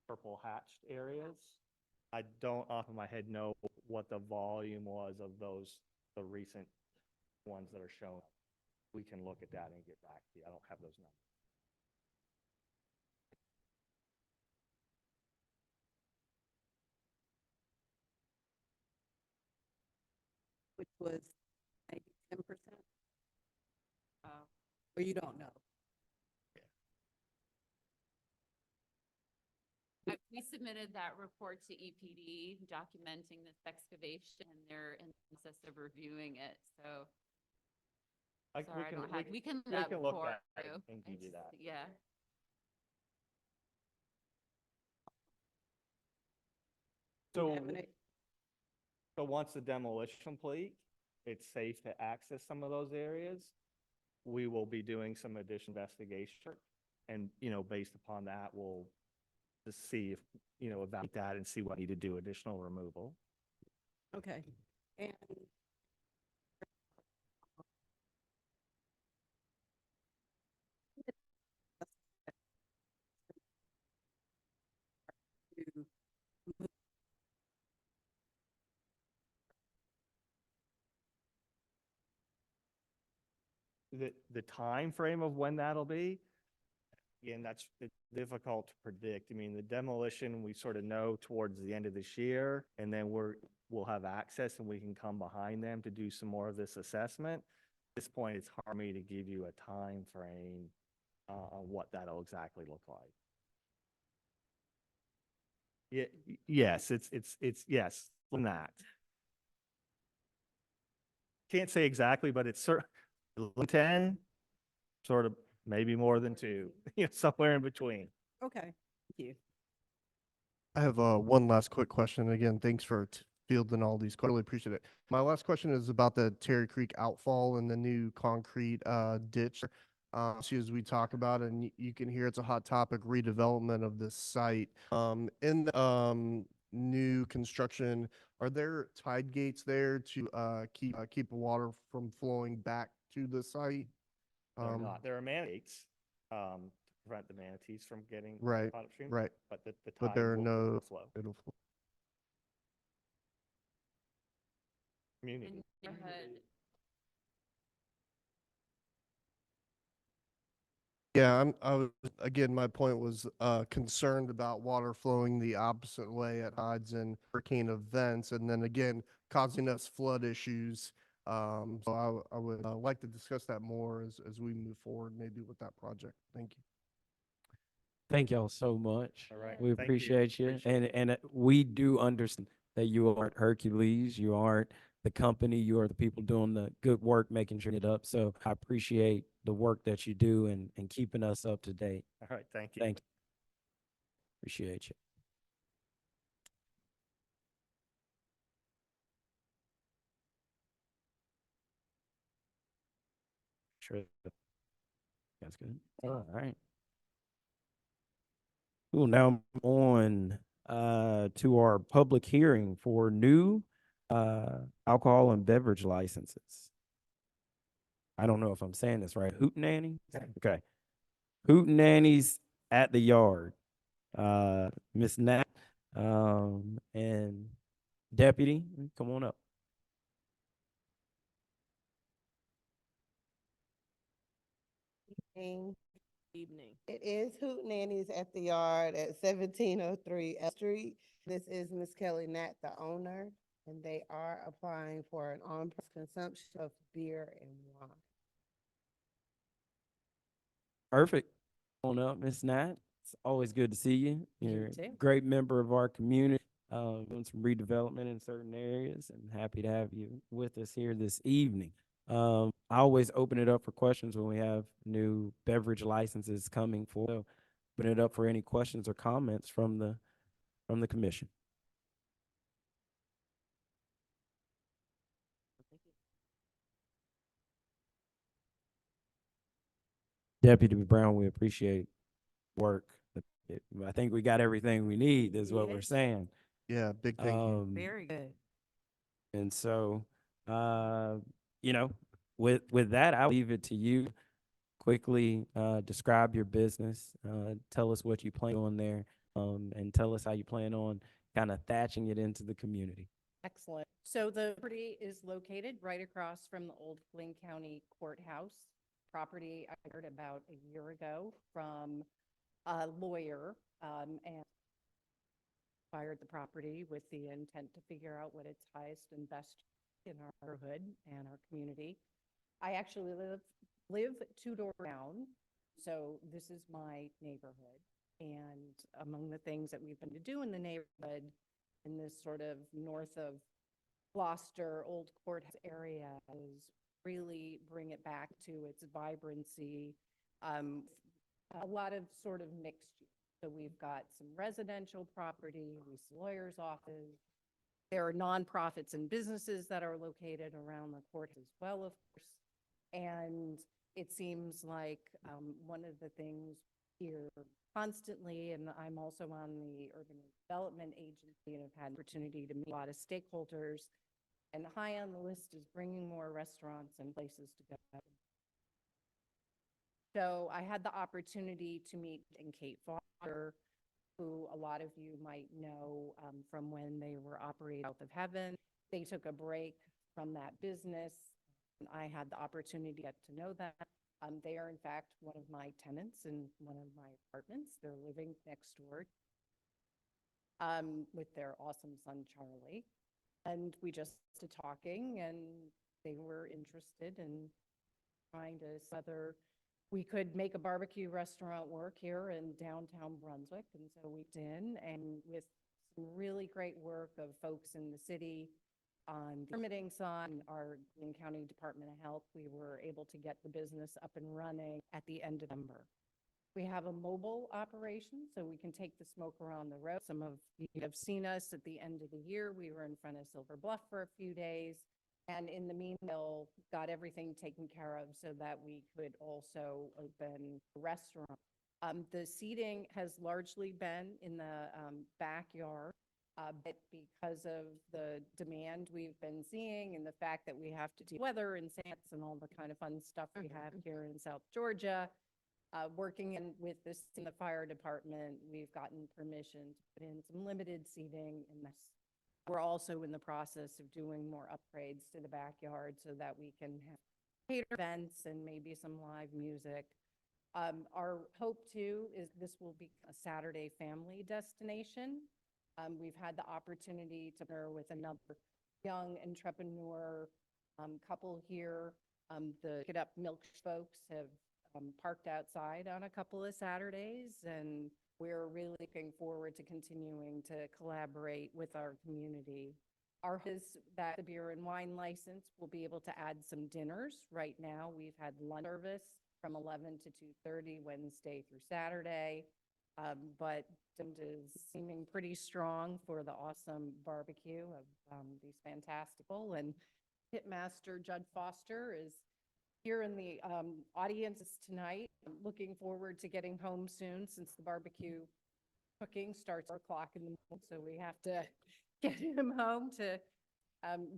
purple hatched areas. I don't off of my head know what the volume was of the recent ones that are shown. We can look at that and get back to you. I don't have those numbers. Which was maybe 10%? Or you don't know? We submitted that report to EPD documenting this excavation, and they're in the process of reviewing it, so. Sorry, I don't have, we can we can look for at it you. and give you that. Yeah. So, so once the demolition is complete, it's safe to access some of those areas. We will be doing some additional investigation, and based upon that, we'll to see if, evaluate that and see what need to do additional removal. Okay. And The time frame of when that'll be, again, it's difficult to predict. I mean, the demolition, we sort of know towards the end of this year, and then we'll have access and we can come behind them to do some more of this assessment. At this point, it's hard for me to give you a time frame on what that'll exactly look like. Yeah, yes, it's yes, on that. Can't say exactly, but it's 10, sort of maybe more than 2, somewhere in between. okay, thank you. I have one last quick question. Again, thanks for fielding all these. Really appreciate it. My last question is about the Terry Creek outfall and the new concrete ditch. So as we talk about it, and you can hear it's a hot topic, redevelopment of this site. In the new construction, are there tide gates there to keep water from flowing back to the site? They're not. There are manatees to prevent the manatees from getting Right, caught upstream. right. But the But tide there are will no, flow. it'll flow. Community. Neighborhood. Yeah, again, my point was concerned about water flowing the opposite way at tides and hurricane events, and then again, causing us flood issues. So I would like to discuss that more as we move forward, maybe with that project. Thank you. Thank y'all so much. All right. We Thank you. appreciate you. Appreciate it. And we do understand that you aren't Hercules, you aren't the company, you are the people doing the good work, making sure it up. So I appreciate the work that you do and keeping us up to date. All right. Thank you. Thank you. Appreciate you. Sure. That's good. All right. We'll now move on to our public hearing for new alcohol and beverage licenses. I don't know if I'm saying this right. Hootenanny? Okay. Hootenanny's at the Yard. Miss Nat and Deputy, come on up. Evening. It is Hootenannies at the Yard at 1703 L Street. This is Miss Kelly Nat, the owner, and they are applying for an on-premise consumption of beer and wine. Perfect. Come on up, Miss Nat. It's always good to see you. You're a too. great member of our community, doing some redevelopment in certain areas, and happy to have you with us here this evening. I always open it up for questions when we have new beverage licenses coming forward. So open it up for any questions or comments from the commission. Deputy Brown, we appreciate work. I think we got everything we need, is what we're Yes. saying. Yeah, big thank you. Very good. And so, with that, I'll leave it to you. Quickly describe your business, tell us what you plan on there, and tell us how you plan on kind of thatching it into the community. Excellent. So the property is located right across from the old Flynn County Courthouse. Property I heard about a year ago from a lawyer, and acquired the property with the intent to figure out what its highest and best in our neighborhood and our community. I actually live 2 doors down, so this is my neighborhood. And among the things that we've been to do in the neighborhood, in this sort of north of Gloucester, Old Courthouse area, is really bring it back to its vibrancy. A lot of sort of mixed use. So we've got some residential property, lawyer's office. There are nonprofits and businesses that are located around the court as well, of course. And it seems like one of the things here constantly, and I'm also on the Urban Development Agency and have had opportunity to meet a lot of stakeholders. And high on the list is bringing more restaurants and places to go. So I had the opportunity to meet in Kate Foster, who a lot of you might know from when they were operating South of Heaven. They took a break from that business. And I had the opportunity to get to know them. They are in fact one of my tenants in one of my apartments. They're living next door with their awesome son, Charlie. And we just started talking, and they were interested in trying to whether we could make a barbecue restaurant work here in downtown Brunswick. And so we did, and with some really great work of folks in the city on the permitting side, our Greene County Department of Health, we were able to get the business up and running at the end of November. We have a mobile operation, so we can take the smoker on the road. Some of you have seen us at the end of the year. We were in front of Silver Bluff for a few days. And in the meanwhile, got everything taken care of so that we could also open a restaurant. The seating has largely been in the backyard, but because of the demand we've been seeing and the fact that we have to do weather and science and all the kind of fun stuff we have here in South Georgia, working in with this in the fire department, we've gotten permission to put in some limited seating in this. We're also in the process of doing more upgrades to the backyard so that we can have cater events and maybe some live music. Our hope too is this will be a Saturday family destination. We've had the opportunity to partner with another young entrepreneur couple here. The Get Up Milk folks have parked outside on a couple of Saturdays, and we're really looking forward to continuing to collaborate with our community. Our hope is that the beer and wine license will be able to add some dinners. Right now, we've had lunch service from 11 to 2:30 Wednesday through Saturday, but it is seeming pretty strong for the awesome barbecue of these fantastic people. And Pitmaster Judd Foster is here in the audience tonight. I'm looking forward to getting home soon since the barbecue cooking starts at 4 o'clock in the morning. So we have to get him home to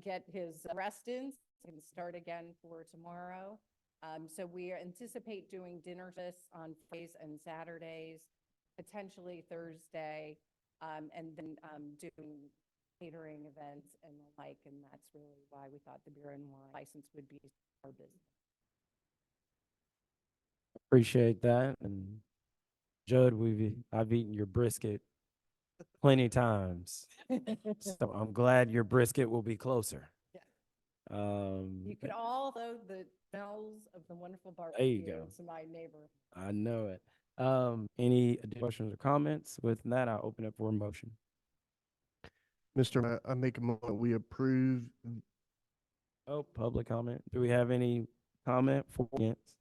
get his rest in and start again for tomorrow. So we anticipate doing dinner service on Fridays and Saturdays, potentially Thursday, and then doing catering events and the like. And that's really why we thought the beer and wine license would be our business. Appreciate that. And Judd, I've eaten your brisket plenty of times. So I'm glad your brisket will be closer. You could all know the smells of the wonderful There barbecue you go. to my neighbor. I know it. Any additional questions or comments? With that, I'll open up for a motion. Mr. Mayor, I make a motion, we approve. Oh, public comment. Do we have any comment for or against?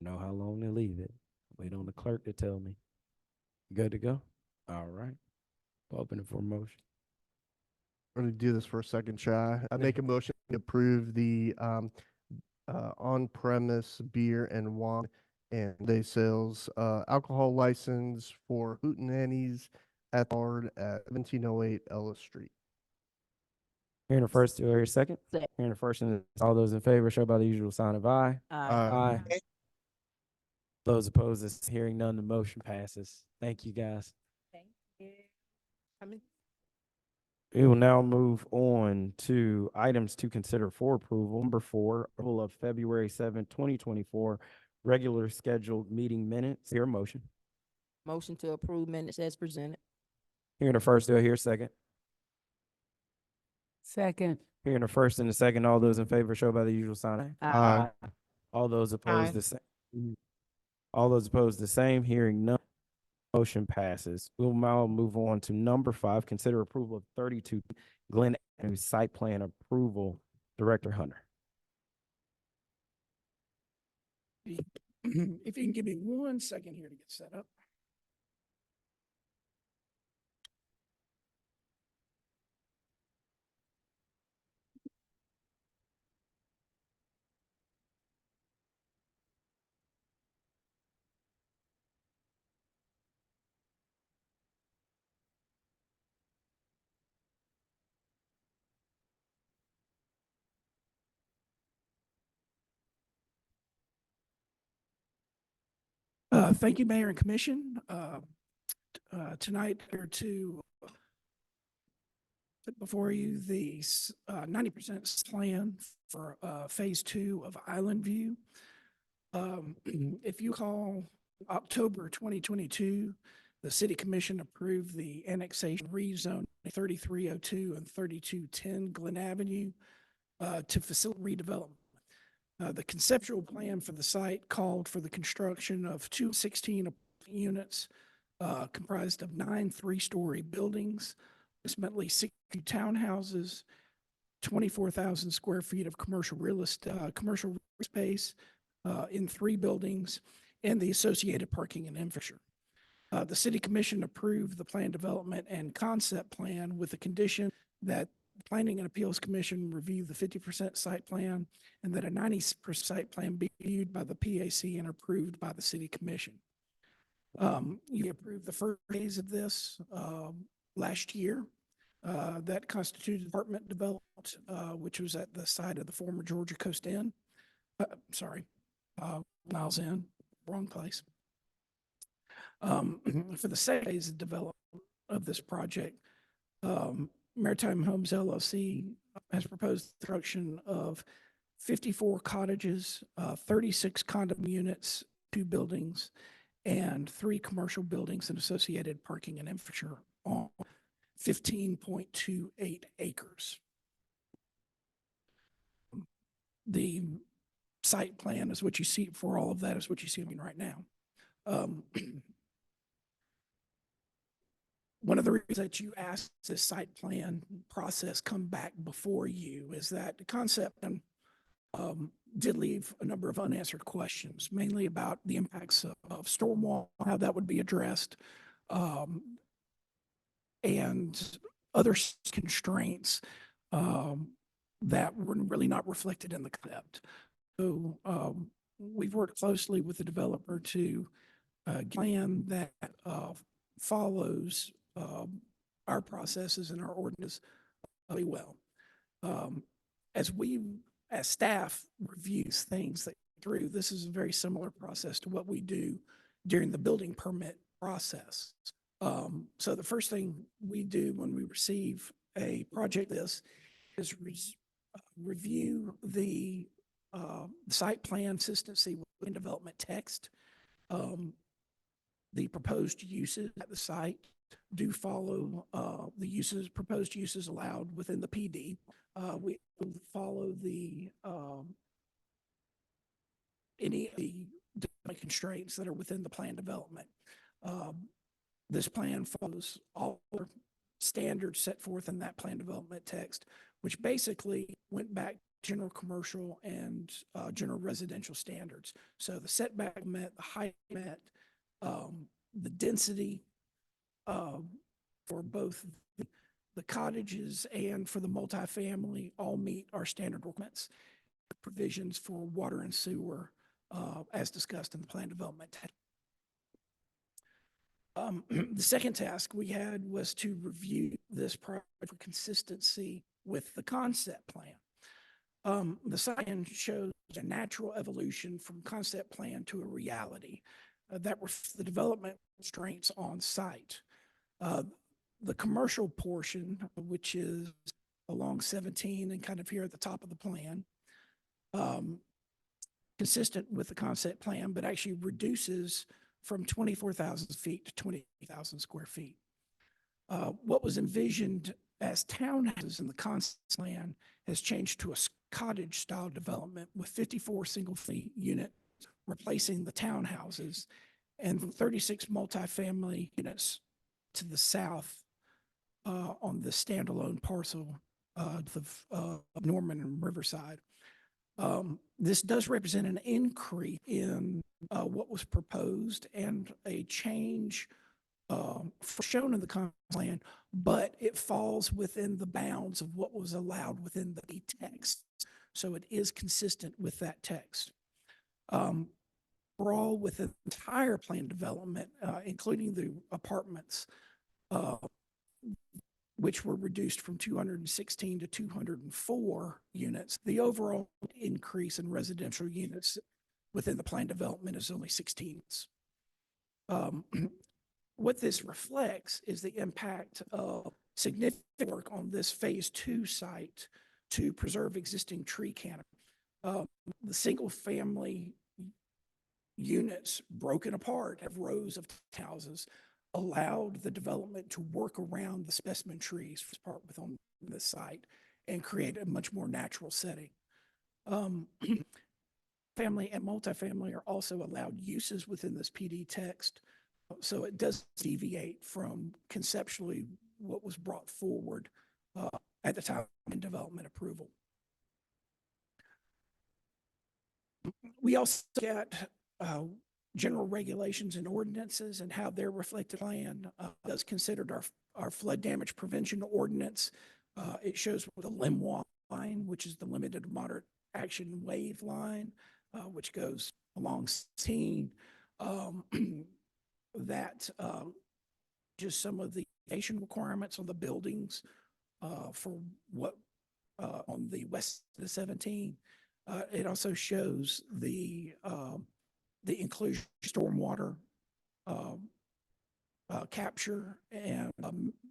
Know how long to leave it. Wait on the clerk to tell me. Good to go? All right. Open it for a motion. We're going to do this for a second try. I make a motion to approve the on-premise beer and wine and day sales alcohol license for Hootenannies at the Yard at 1708 Ellis Street. Hearing the first, do I hear a second? Second. Hearing the first, and all those in favor show by the usual sign of aye. Aye. Those opposed, this hearing none, the motion passes. Thank you, guys. Thank you. Come in. We will now move on to items to consider for approval. Number 4, approval of February 7th, 2024, regular scheduled meeting minutes. Hear a motion. Motion to approve minutes as presented. Hearing the first, do I hear a second? Second. Hearing the first and the second, all those in favor show by the usual sign. Aye. All those opposed, the same. All those opposed, the same. Hearing none, motion passes. We'll now move on to number 5, consider approval of 32 Glen Avenue site plan approval. Director Hunter. If you can give me 1 second here to get set up. Thank you, Mayor and Commission. Tonight, here to put before you the 90% plan for Phase 2 of Island View. If you recall, October 2022, the City Commission approved the annexation rezone 3302 and 3210 Glen Avenue to facilitate redevelopment. The conceptual plan for the site called for the construction of 216 units comprised of 9 three-story buildings, approximately 60 townhouses, 24,000 square feet of commercial real estate, commercial space in 3 buildings, and the associated parking and infrastructure. The City Commission approved the plan development and concept plan with the condition that the Planning and Appeals Commission review the 50% site plan and that a 90% site plan be reviewed by the PAC and approved by the City Commission. You approved the first phase of this last year. That constituted apartment development, which was at the site of the former Georgia Coast Inn. Miles Inn, wrong place. For the second phase of development of this project, Maritime Homes LLC has proposed the construction of 54 cottages, 36 condominium units, 2 buildings, and 3 commercial buildings and associated parking and infrastructure on 15.28 acres. The site plan is what you see for all of that is what you see right now. One of the reasons that you asked this site plan process come back before you is that the concept did leave a number of unanswered questions, mainly about the impacts of stormwater, how that would be addressed, and other constraints that were really not reflected in the concept. So we've worked closely with the developer to plan that follows our processes and our ordinance really well. As staff reviews things that through, this is a very similar process to what we do during the building permit process. So the first thing we do when we receive a project this is review the site plan consistency with development text. The proposed uses at the site do follow the proposed uses allowed within the PD. We follow any of the constraints that are within the plan development. This plan follows all standards set forth in that plan development text, which basically went back to general commercial and general residential standards. So the setback met, the height met, the density for both the cottages and for the multifamily all meet our standard requirements. Provisions for water and sewer as discussed in the plan development. The second task we had was to review this project for consistency with the concept plan. The science shows a natural evolution from concept plan to a reality that reflects the development constraints on site. The commercial portion, which is along 17 and kind of here at the top of the plan, consistent with the concept plan, but actually reduces from 24,000 feet to 20,000 square feet. What was envisioned as townhouses in the concept plan has changed to a cottage style development with 54 single family units replacing the townhouses and 36 multifamily units to the south on the standalone parcel of Norman and Riverside. This does represent an increase in what was proposed and a change shown in the concept plan, but it falls within the bounds of what was allowed within the text. So it is consistent with that text. Overall, with the entire plan development, including the apartments, which were reduced from 216 to 204 units, the overall increase in residential units within the plan development is only 16. Um, What this reflects is the impact of significant work on this phase two site to preserve existing tree canopy. The single family units broken apart have rows of houses allowed the development to work around the specimen trees part within the site and create a much more natural setting. Family and multifamily are also allowed uses within this PD text. So it does deviate from conceptually what was brought forward at the time in development approval. We also get general regulations and ordinances and how they're reflected in plan. That's considered our flood damage prevention ordinance. It shows the limb line, which is the limited to moderate action wave line, which goes along 16. That just some of the foundation requirements on the buildings for what on the west of the 17. It also shows the inclusion of stormwater capture and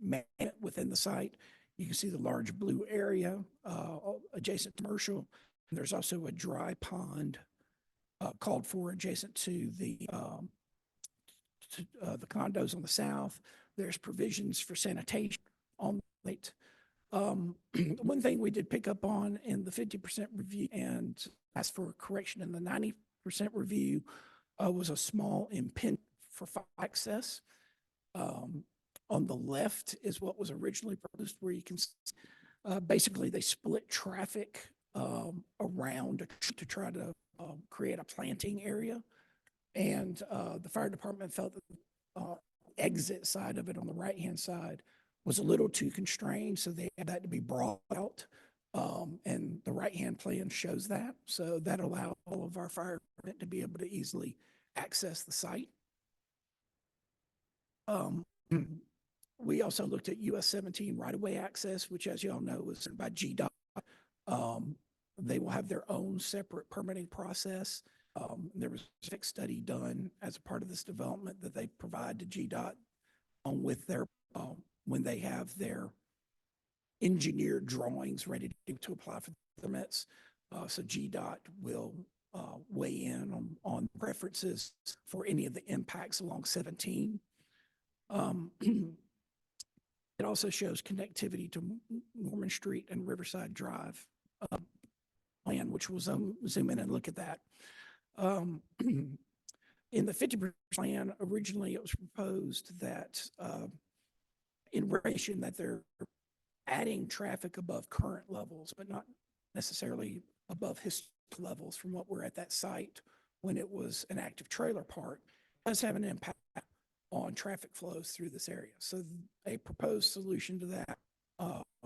management within the site. You can see the large blue area adjacent to commercial. And there's also a dry pond called for adjacent to the condos on the south. There's provisions for sanitation on the site. One thing we did pick up on in the 50% review and asked for a correction in the 90% review was a small impediment for fire access. On the left is what was originally proposed, where you can basically they split traffic around to try to create a planting area. And the fire department felt that the exit side of it on the right-hand side was a little too constrained, so they had that to be brought out. And the right-hand plan shows that. So that allowed all of our fire department to be able to easily access the site. We also looked at US 17 right-of-way access, which, as you all know, was by GDOT. They will have their own separate permitting process. There was a study done as a part of this development that they provide to GDOT on with their when they have their engineered drawings ready to apply for permits. So GDOT will weigh in on preferences for any of the impacts along 17. It also shows connectivity to Norman Street and Riverside Drive plan, which we'll zoom in and look at that. In the 50% plan, originally it was proposed that in relation that they're adding traffic above current levels, but not necessarily above historic levels from what we're at that site when it was an active trailer park, does have an impact on traffic flows through this area. So a proposed solution to that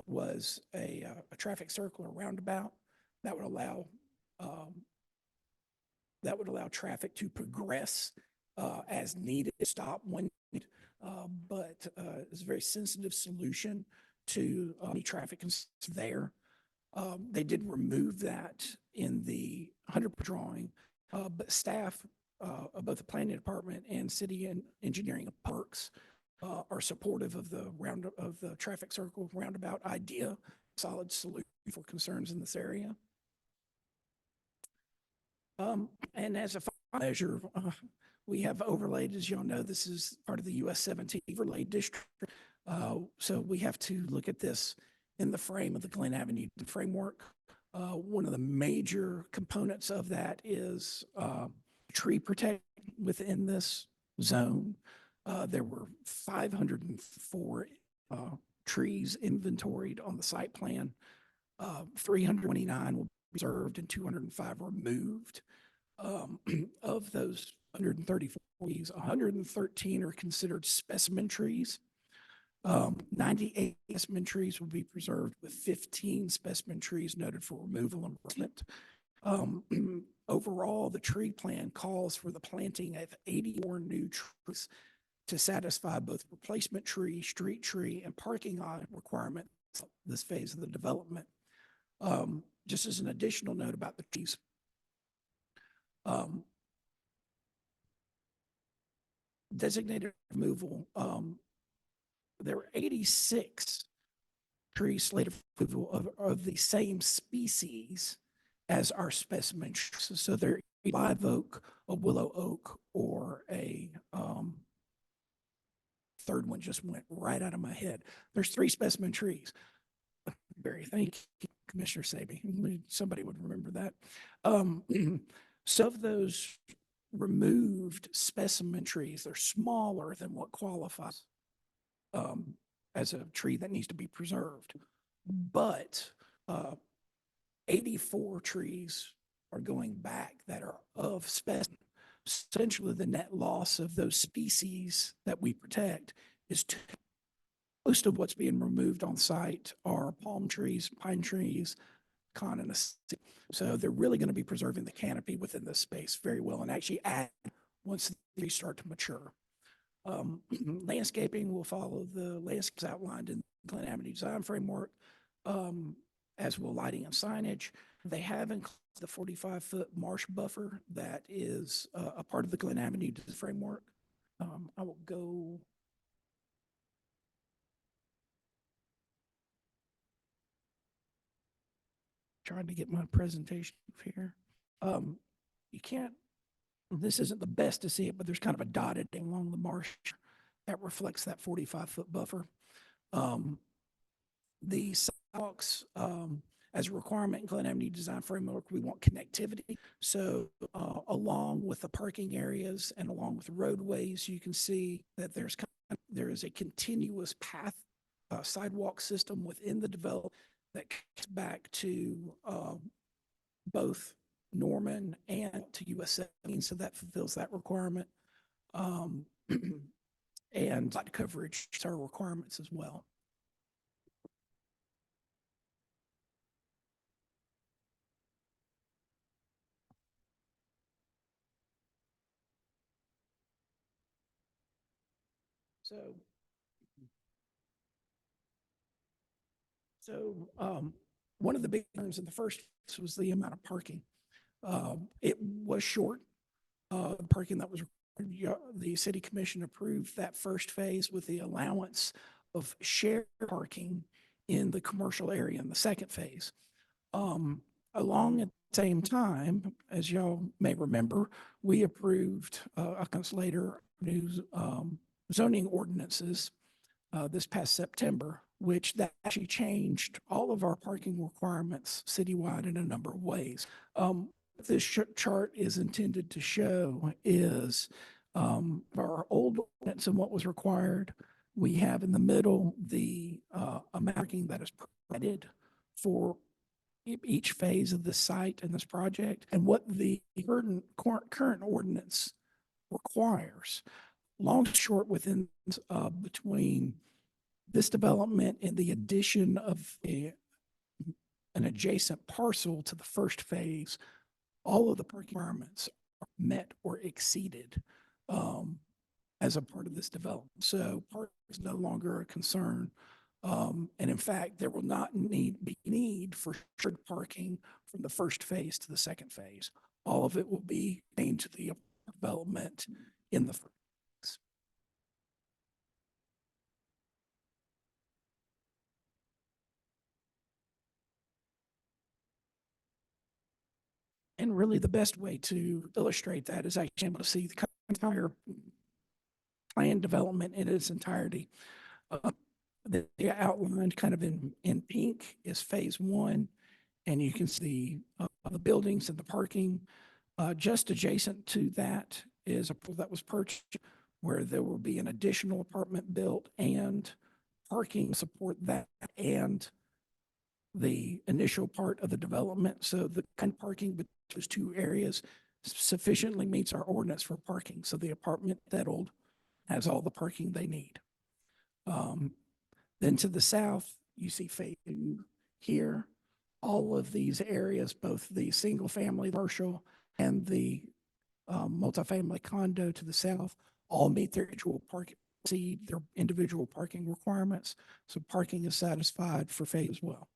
was a traffic circle or roundabout that would allow traffic to progress as needed, stop when needed, but it's a very sensitive solution to any traffic there. They did remove that in the 100 drawing, but staff of both the planning department and city and engineering parks are supportive of the traffic circle roundabout idea, solid solution for concerns in this area. And as a measure, we have overlaid, as y'all know, this is part of the US 17 overlay district. So we have to look at this in the frame of the Glen Avenue framework. One of the major components of that is tree protection within this zone. There were 504 trees inventoried on the site plan. 329 were preserved and 205 removed. Of those 134 trees, 113 are considered specimen trees. 98 specimen trees will be preserved, with 15 specimen trees noted for removal and replacement. Overall, the tree plan calls for the planting of 80 more new trees to satisfy both replacement tree, street tree, and parking lot requirements this phase of the development. Just as an additional note about the trees, designated removal, there were 86 trees slated for removal of the same species as our specimen. So they're a live oak, a willow oak, or a third one just went right out of my head. There's 3 specimen trees. Barry, thank you, Commissioner Saby. Somebody would remember that. Some of those removed specimen trees, they're smaller than what qualifies as a tree that needs to be preserved. But 84 trees are going back that are of specimen. Essentially, the net loss of those species that we protect is 2. Most of what's being removed on site are palm trees, pine trees, coniferous. So they're really going to be preserving the canopy within this space very well and actually add once the trees start to mature. Landscaping will follow the landscapes outlined in the Glen Avenue Design Framework, as will lighting and signage. They have included the 45-foot marsh buffer that is a part of the Glen Avenue Design Framework. I will go. Trying to get my presentation here. You can't, this isn't the best to see it, but there's kind of a dotted thing along the marsh that reflects that 45-foot buffer. The sidewalks, as a requirement in Glen Avenue Design Framework, we want connectivity. So along with the parking areas and along with the roadways, you can see that there is a continuous path sidewalk system within the development that gets back to both Norman and to US 17, so that fulfills that requirement. And lot coverage are requirements as well. So one of the big concerns in the first was the amount of parking. It was short. Parking that was required. The city commission approved that first phase with the allowance of shared parking in the commercial area in the second phase. Along at the same time, as y'all may remember, we approved a couple later new zoning ordinances this past September, which that actually changed all of our parking requirements citywide in a number of ways. What this chart is intended to show is our old ordinance and what was required. We have in the middle the marking that is provided for each phase of the site and this project, and what the current ordinance requires. Long and short, within between this development and the addition of an adjacent parcel to the first phase, all of the parking requirements are met or exceeded as a part of this development. So parking is no longer a concern. And in fact, there will not be need for shared parking from the first phase to the second phase. All of it will be aimed to the development in the first phase. And really the best way to illustrate that is actually able to see the entire planned development in its entirety. The outlined kind of in pink is phase 1, and you can see the buildings and the parking. Just adjacent to that is a pool that was purchased where there will be an additional apartment built and parking support that and the initial part of the development. So the kind of parking between those 2 areas sufficiently meets our ordinance for parking. So the apartment settled has all the parking they need. Then to the south, you see phase 2 here. All of these areas, both the single family commercial and the multifamily condo to the south, all meet their individual parking requirements. So parking is satisfied for phase as well.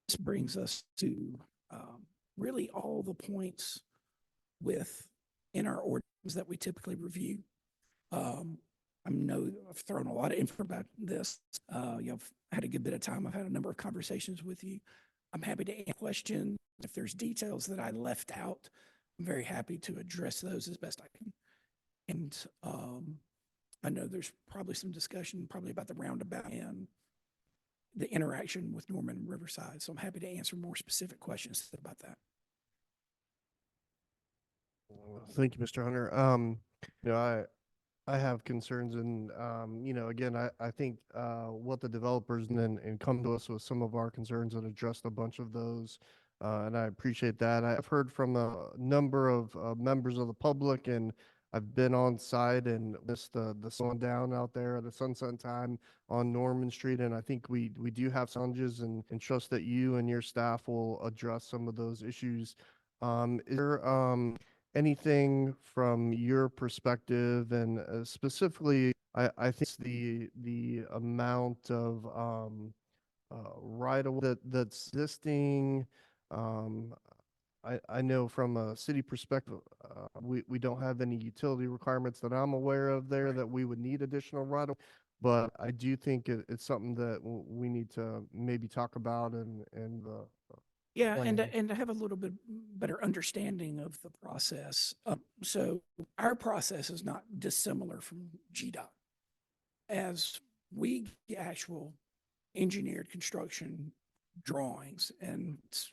this brings us to really all the points in our ordinance that we typically review. I know I've thrown a lot of info about this. You've had a good bit of time. I've had a number of conversations with you. I'm happy to answer questions. If there's details that I left out, I'm very happy to address those as best I can. And I know there's probably some discussion probably about the roundabout and the interaction with Norman and Riverside. So I'm happy to answer more specific questions about that. Thank you, Mr. Hunter. You know, I have concerns and, you know, again, I think, what the developers and come to us with some of our concerns and addressed a bunch of those. And I appreciate that. I've heard from a number of, members of the public, and I've been on site and missed the sundown out there at the sunset time on Norman Street. And I think we do have challenges and trust that you and your staff will address some of those issues. Is there, anything from your perspective, and specifically, I think it's the amount of right away that's existing. I know from a city perspective, we don't have any utility requirements that I'm aware of there that we would need additional right away. But I do think it's something that we need to maybe talk about and Yeah, plan. and to have a little bit better understanding of the process. So our process is not dissimilar from GDOT. As we get actual engineered construction drawings and it's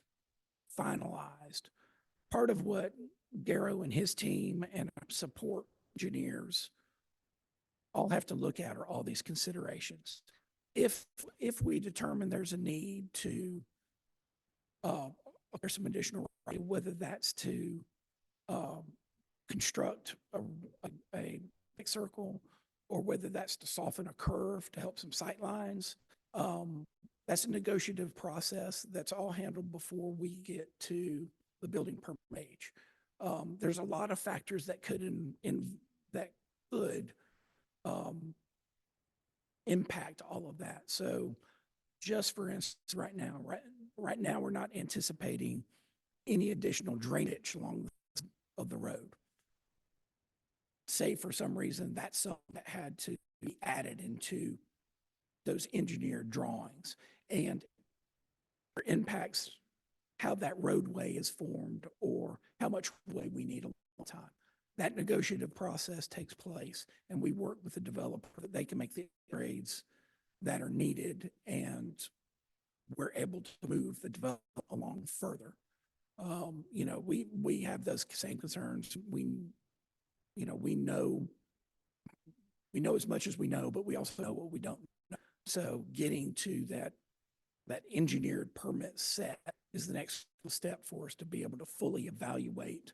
finalized, part of what Garrow and his team and our support engineers all have to look at are all these considerations. If we determine there's a need to there's some additional, whether that's to construct a big circle, or whether that's to soften a curve to help some sight lines. That's a negotiative process that's all handled before we get to the building permit stage. There's a lot of factors that could impact all of that. So just for instance, right now, we're not anticipating any additional drainage along of the road. Say for some reason that's something that had to be added into those engineered drawings, and it impacts how that roadway is formed or how much roadway we need a long time. That negotiative process takes place, and we work with the developer that they can make the grades that are needed, and we're able to move the development along further. You know, we have those same concerns. We know as much as we know, but we also know what we don't know. So getting to that engineered permit set is the next step for us to be able to fully evaluate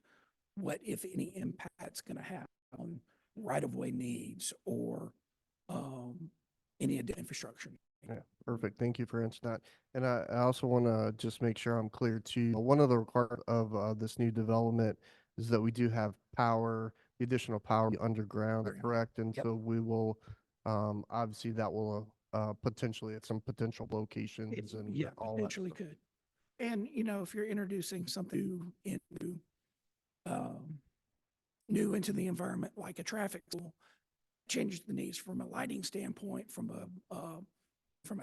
what, if any, impact it's going to have on right-of-way needs or any infrastructure. Yeah, perfect. Thank you for answering that. And I also want to just make sure I'm clear too. One of the requirements of this new development is that we do have power, the additional power underground, correct? And Yep. so we will, obviously that will potentially at some potential locations and Yeah, all that potentially stuff. could. And, you know, if you're introducing something new into the environment, like a traffic tool, changes the needs from a lighting standpoint, from a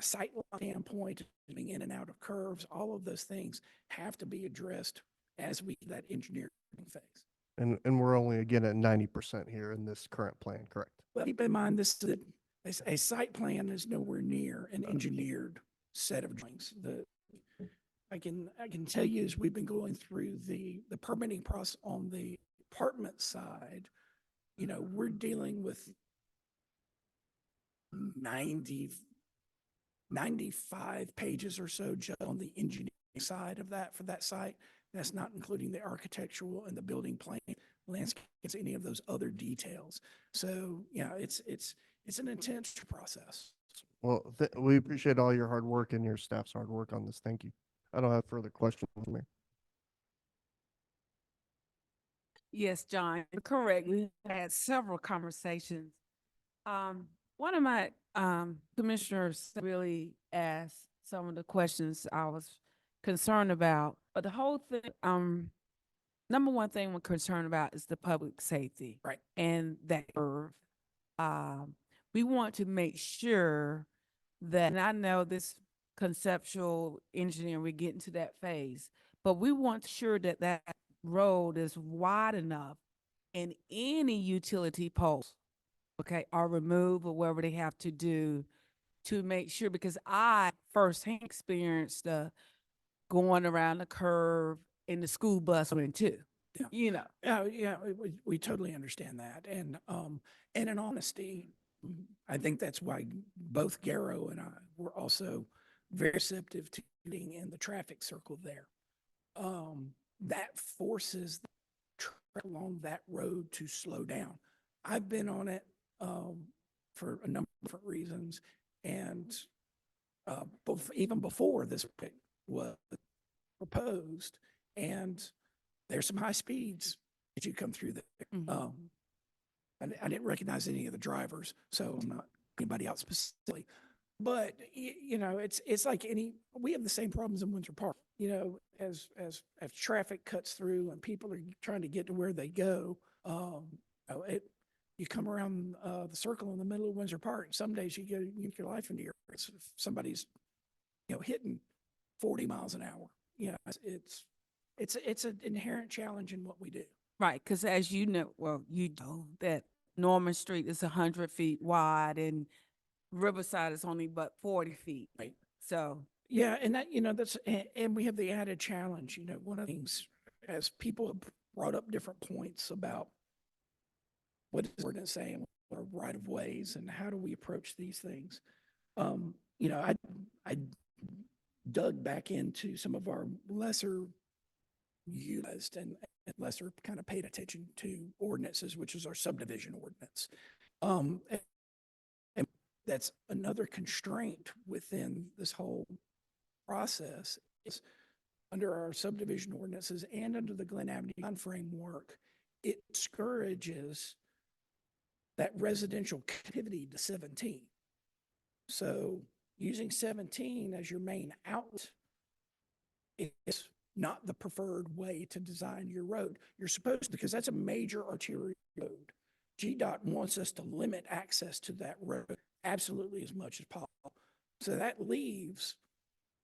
sight standpoint, moving in and out of curves. All of those things have to be addressed as we that engineering phase. And we're only again at 90% here in this current plan, correct? Well, keep in mind a site plan is nowhere near an engineered set of drawings. I can tell you, as we've been going through the permitting process on the apartment side, you know, we're dealing with 95 pages or so just on the engineering side of that for that site. That's not including the architectural and the building plan, landscapes, any of those other details. So, yeah, it's an intense process. Well, we appreciate all your hard work and your staff's hard work on this. Thank you. I don't have further questions, Mayor. Yes, John, you're correct. We had several conversations. One of my commissioners really asked some of the questions I was concerned about. But the whole thing, number one thing we're concerned about is the public safety. Right. And that curve. We want to make sure that, and I know this conceptual engineering, we're getting to that phase, but we want sure that that road is wide enough and any utility poles, okay, are removed or whatever they have to do to make sure, because I firsthand experienced going around the curve in the school bus went too. Yeah. You know. Yeah, we totally understand that. And in honesty, I think that's why both Garrow and I were also very receptive to being in the traffic circle there. That forces the traffic along that road to slow down. I've been on it for a number of different reasons, and even before this was proposed, and there's some high speeds as you come through there. Mhm. I didn't recognize any of the drivers, so I'm not anybody out specifically. But you know, it's like we have the same problems in Windsor Park. You know, as traffic cuts through and people are trying to get to where they go, you come around the circle in the middle of Windsor Park. Some days you get your life into your hands if somebody's hitting 40 miles an hour. You know, it's an inherent challenge in what we do. Right, because as you know, well, you know that Norman Street is 100 feet wide and Riverside is only but 40 feet. Right. So, Yeah, and that, and we have the added challenge, one of the things, as people have brought up different points about what is the ordinance saying, what are right of ways, and how do we approach these things. I dug back into some of our lesser utilized and lesser kind of paid attention to ordinances, which is our subdivision ordinance. And that's another constraint within this whole process is under our subdivision ordinances and under the Glen Avenue Design framework, it discourages that residential activity to 17. So using 17 as your main outlet is not the preferred way to design your road. You're supposed to, because that's a major arterial road. GDOT wants us to limit access to that road absolutely as much as possible. So that leaves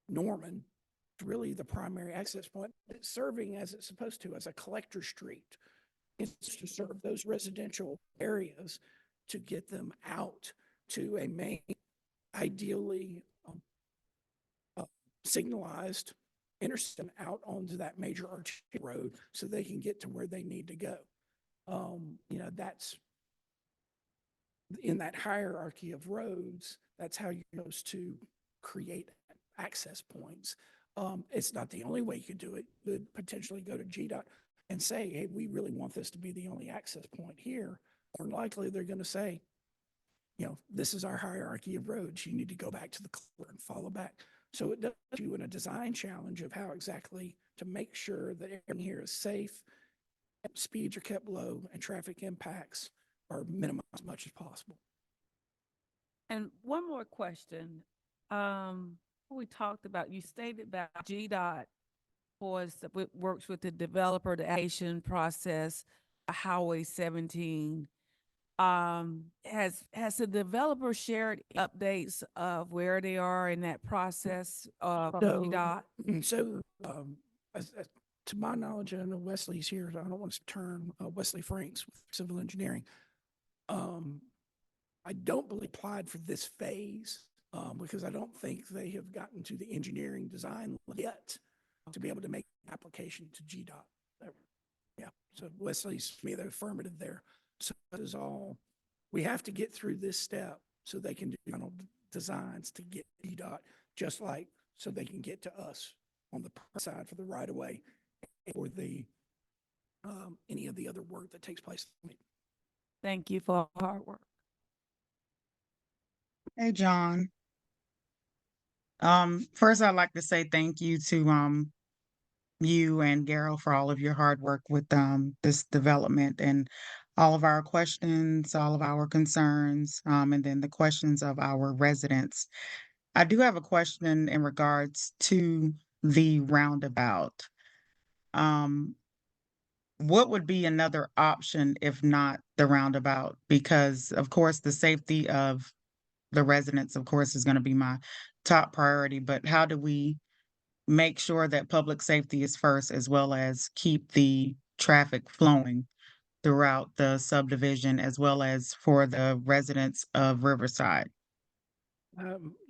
Norman really the primary access point. It's serving as it's supposed to, as a collector street. It's to serve those residential areas to get them out to a main, ideally signalized intersection out onto that major arterial road so they can get to where they need to go. That's in that hierarchy of roads, that's how you're supposed to create access points. It's not the only way you could do it. You could potentially go to GDOT and say, hey, we really want this to be the only access point here. More than likely, they're going to say, this is our hierarchy of roads. You need to go back to the core and follow back. So it does you in a design challenge of how exactly to make sure that everything here is safe, speeds are kept low, and traffic impacts are minimized as much as possible. and one more question. We talked about, you stated about GDOT works with the developer, the application process, Highway 17. Has the developer shared updates of where they are in that process from GDOT? To my knowledge, I know Wesley's here. I don't want to turn Wesley Franks with civil engineering. I don't believe applied for this phase because I don't think they have gotten to the engineering design yet to be able to make an application to GDOT. Yeah, so Wesley's me the affirmative there. So that is all. We have to get through this step so they can do final designs to get GDOT, just like so they can get to us on the side for the right of way or the any of the other work that takes place. Thank you for all hard work. Hey, John. First I'd like to say thank you to you and Garrow for all of your hard work with this development and all of our questions, all of our concerns, and then the questions of our residents. I do have a question in regards to the roundabout. What would be another option if not the roundabout? Because of course, the safety of the residents, of course, is gonna be my top priority, but how do we make sure that public safety is first as well as keep the traffic flowing throughout the subdivision as well as for the residents of Riverside?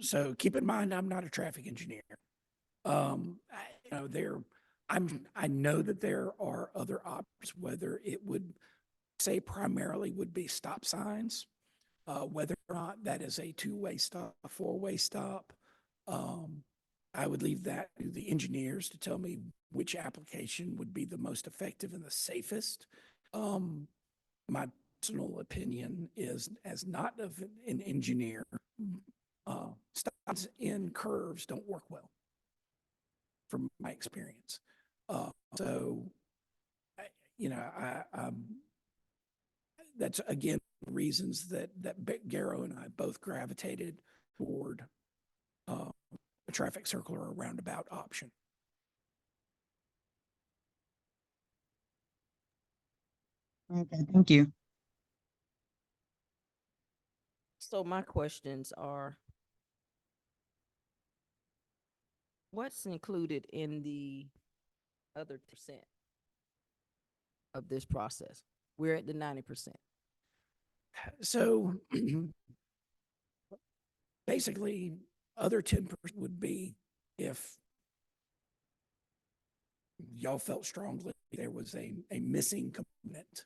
So keep in mind, I'm not a traffic engineer. You know, I know that there are other options, whether it would say primarily would be stop signs, whether or not that is a two-way stop, a four-way stop. I would leave that to the engineers to tell me which application would be the most effective and the safest. My personal opinion is, as not of an engineer, stops in curves don't work well, from my experience. So, you know, that's again reasons that Garrow and I both gravitated toward a traffic circle or a roundabout option. Okay, thank you. So my questions are, what's included in the other percent of this process? We're at the 90%. So basically, other 10% would be if y'all felt strongly there was a missing component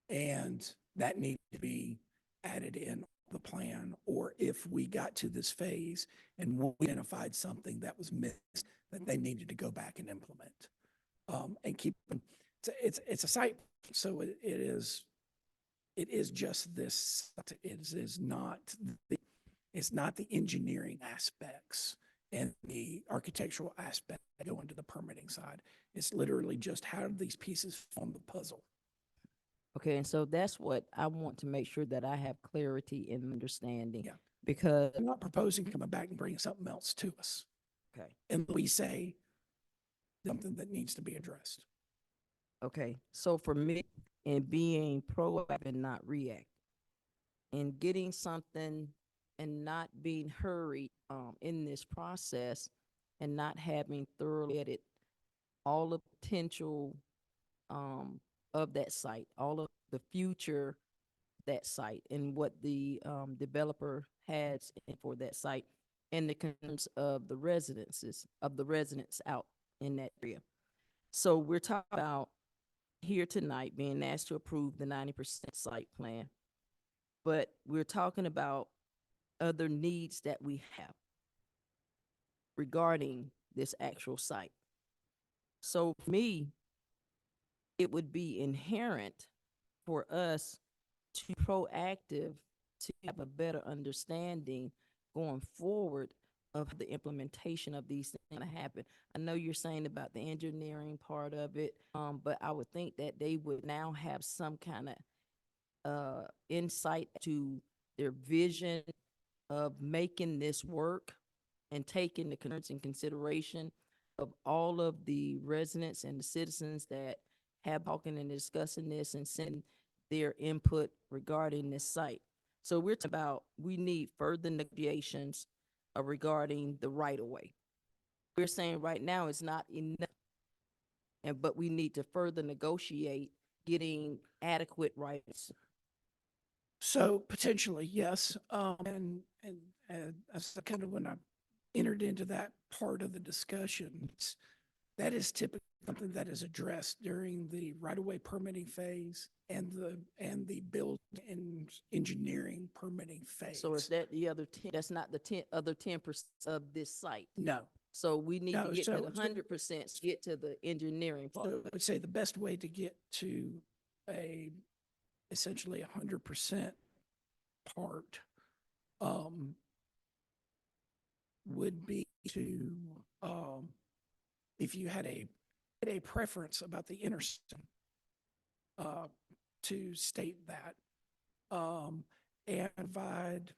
and that needed to be added in the plan, or if we got to this phase and we identified something that was missed that they needed to go back and implement. And keep, it's a site, so it is just this, it's not the engineering aspects and the architectural aspect that go into the permitting side. It's literally just how do these pieces form the puzzle. Okay, and so that's what I want to make sure that I have clarity and understanding. Yeah. Because, I'm not proposing coming back and bringing something else to us. okay, And we say something that needs to be addressed. okay. So for me, in being proactive and not reactive, and getting something and not being hurried in this process, and not having thoroughly vetted all the potential of that site, all of the future that site, and what the developer has for that site, and the concerns of the residents out in that area. So we're talking about here tonight being asked to approve the 90% site plan, but we're talking about other needs that we have regarding this actual site. So for me, it would be inherent for us to be proactive, to have a better understanding going forward of the implementation of these things to happen. I know you're saying about the engineering part of it, but I would think that they would now have some kind of insight to their vision of making this work and taking the concerns in consideration of all of the residents and the citizens that have talking and discussing this and sending their input regarding this site. So we're talking about, we need further negotiations regarding the right of way. We're saying right now it's not enough, but we need to further negotiate getting adequate rights. So potentially, yes. And that's kind of when I entered into that part of the discussion. That is typically something that is addressed during the right-of-way permitting phase and the build and engineering permitting phase. So is that the other 10, that's not the other 10% of this site? No. So we need to No, get to so- the 100%, get to the engineering part. So I would say the best way to get to essentially 100% part, would be to, if you had a preference about the intersection, to state that, and provide,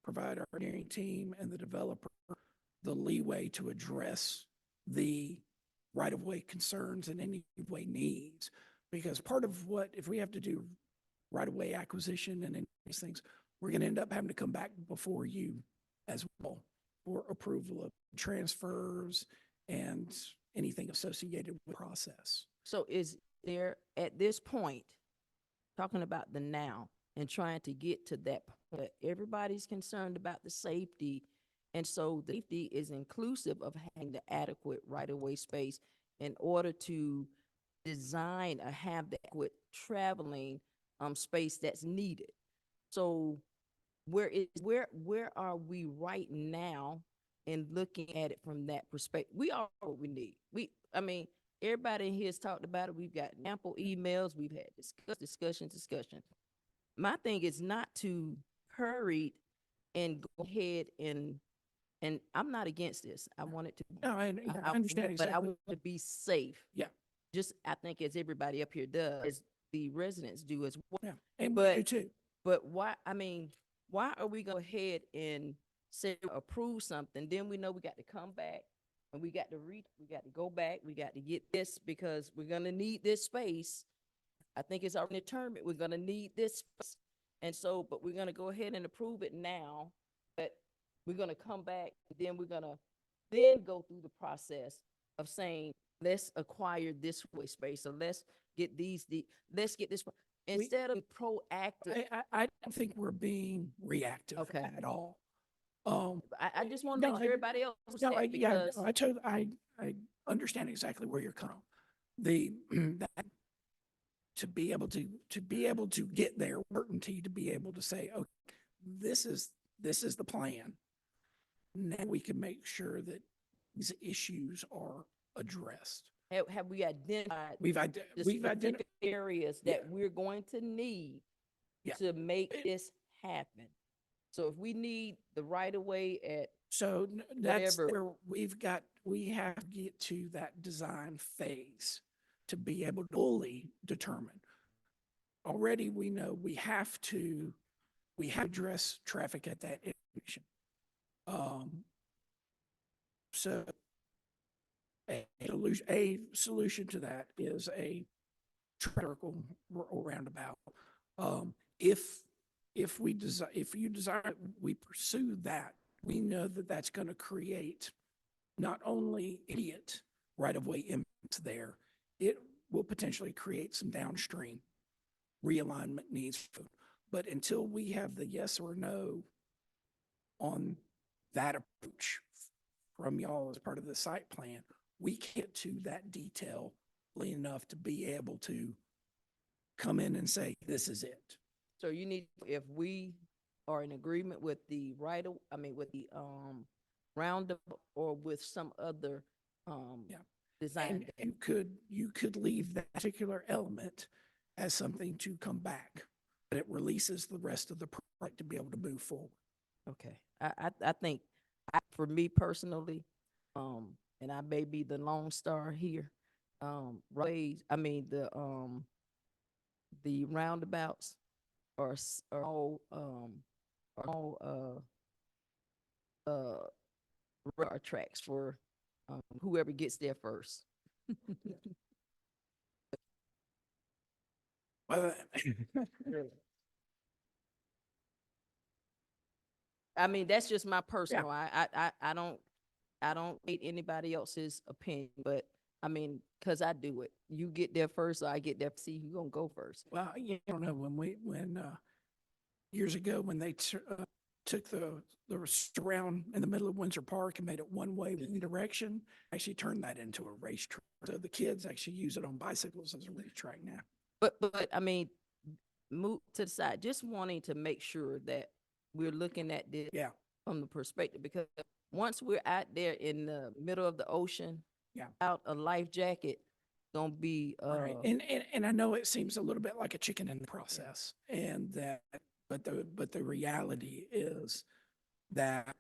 provide our engineering team and the developer the leeway to address the right-of-way concerns and any way needs. Because part of what, if we have to do right-of-way acquisition and any of these things, we're going to end up having to come back before you as well for approval of transfers and anything associated with the process. So is there, at this point, talking about the now and trying to get to that point, everybody's concerned about the safety. And so the safety is inclusive of having the adequate right-of-way space in order to design or have the adequate traveling space that's needed. So where are we right now in looking at it from that perspective? We are what we need. I mean, everybody in here has talked about it. We've got ample emails. We've had discussions. My thing is not to hurry and go ahead and I'm not against this. I want it to. No, I understand But I exactly. want to be safe. Yeah. Just, I think as everybody up here does, as the residents do as well. Yeah, and we But- do too. But why are we go ahead and say approve something? Then we know we got to come back and we got to go back. We got to get this because we're going to need this space. I think it's already determined we're going to need this space. And so, but we're going to go ahead and approve it now, but we're going to come back and then we're going to then go through the process of saying, let's acquire this way space. So let's get let's get this. Instead of proactive. I don't think we're being reactive Okay. at all. I just want to No, make sure everybody else. No, understands because I understand exactly where you're coming from. That to be able to get there, certainty to be able to say, okay, this is the plan. Now we can make sure that these issues are addressed. have we identified We've the identified. specific areas that Yeah. we're going to need Yeah. to make this happen? So if we need the right of way at So that's whatever. where we have to get to that design phase to be able to fully determine. Already we know we have to address traffic at that intersection. So a solution to that is a circle or roundabout. If you desire, we pursue that, we know that that's going to create not only immediate right-of-way impacts there, it will potentially create some downstream realignment needs. But until we have the yes or no on that approach from y'all as part of the site plan, we can't get to that detail enough to be able to come in and say, this is it. So you need, if we are in agreement with the with the roundabout or with some other Yeah. design. And you could leave that particular element as something to come back, but it releases the rest of the project to be able to move forward. Okay, I think, for me personally, and I may be the lone star here, the roundabouts are all railroad tracks for whoever gets there first. Well, I mean, that's just my personal, I don't hate anybody else's opinion, but I mean, cause I do it. You get there first, or I get there, see who's gonna go first. well, you don't know when years ago when they took the around in the middle of Windsor Park and made it one way one direction, actually turned that into a racetrack. So the kids actually use it on bicycles as a racetrack now. But I mean, move to the side, just wanting to make sure that we're looking at this Yeah. from the perspective, because once we're out there in the middle of the ocean, Yeah. out a life jacket, gonna be, Right. And I know it seems a little bit like a chicken in the process, and that, but the reality is that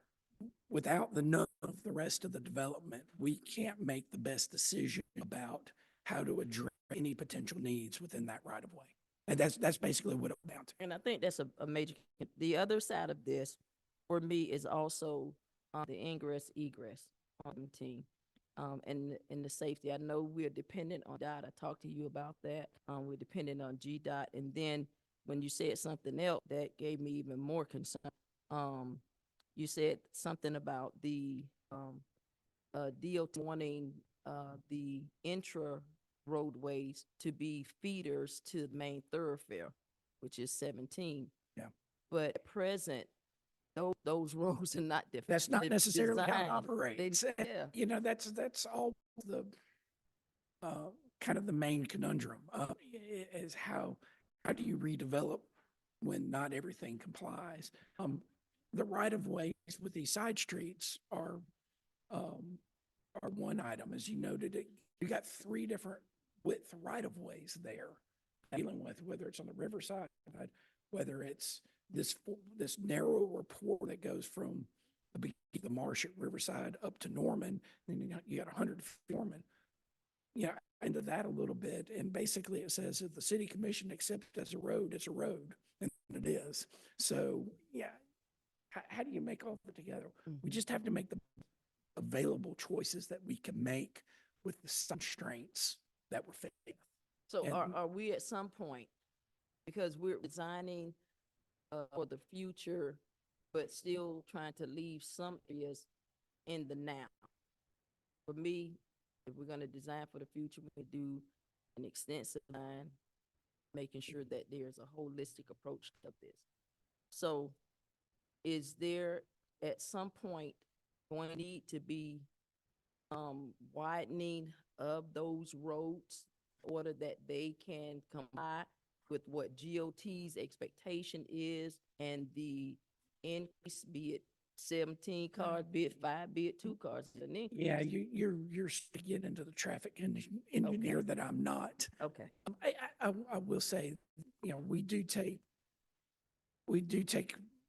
without the know of the rest of the development, we can't make the best decision about how to address any potential needs within that right of way. And that's basically what it comes down to. and I think that's a major, the other side of this for me is also the ingress egress on the team. And the safety. I know we're dependent on DOT. I talked to you about that. We're dependent on GDOT. And then when you said something else that gave me even more concern, you said something about the DOT wanting the intra roadways to be feeders to the main thoroughfare, which is 17. Yeah. But at present, those roads are not That's not necessarily how it designed. operates. Yeah. You know, that's all the kind of the main conundrum is how do you redevelop when not everything complies? The right of ways with these side streets are one item, as you noted. You got 3 different width right of ways there, dealing with whether it's on the riverside, whether it's this narrower port that goes from the marsh at Riverside up to Norman, then you got 100 Norman. You know, into that a little bit, and basically it says if the city commission accepts it as a road, it's a road, and it is. So yeah, how do you make all of it together? We just have to make the available choices that we can make with the constraints that we're facing. So And- are we at some point, because we're designing for the future, but still trying to leave some areas in the now? For me, if we're gonna design for the future, we could do an extensive design, making sure that there's a holistic approach of this. So is there at some point going to need to be widening of those roads in order that they can comply with what GOT's expectation is and the increase, be it 17 cars, be it 5, be it 2 cars, an increase? Yeah, you're getting into the traffic engineer that I'm not. Okay. I will say, you know, we do take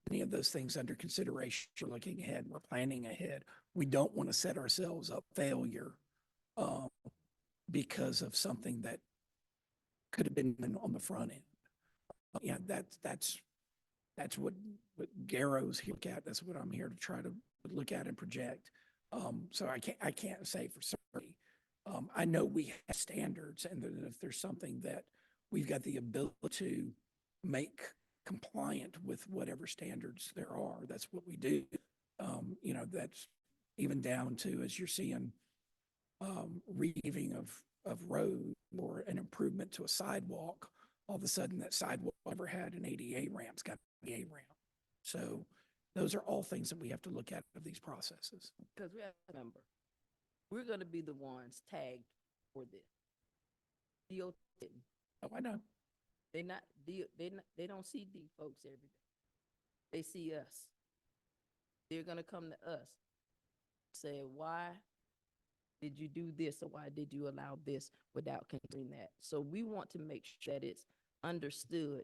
many of those things under consideration. We're looking ahead, we're planning ahead. We don't want to set ourselves up failure because of something that could have been on the front end. Yeah, that's what Garrow's here at. That's what I'm here to try to look at and project. So I can't say for certainty. I know we have standards, and that if there's something that we've got the ability to make compliant with whatever standards there are, that's what we do. You know, that's even down to, as you're seeing, reaving of road or an improvement to a sidewalk, all of a sudden that sidewalk never had an ADA ramp's got an ADA ramp. So those are all things that we have to look at of these processes. Because we have to remember, we're gonna be the ones tagged for this. DOT didn't. Oh, I know. They don't see these folks every day. They see us. They're gonna come to us, say, why did you do this, or why did you allow this without considering that? So we want to make sure that it's understood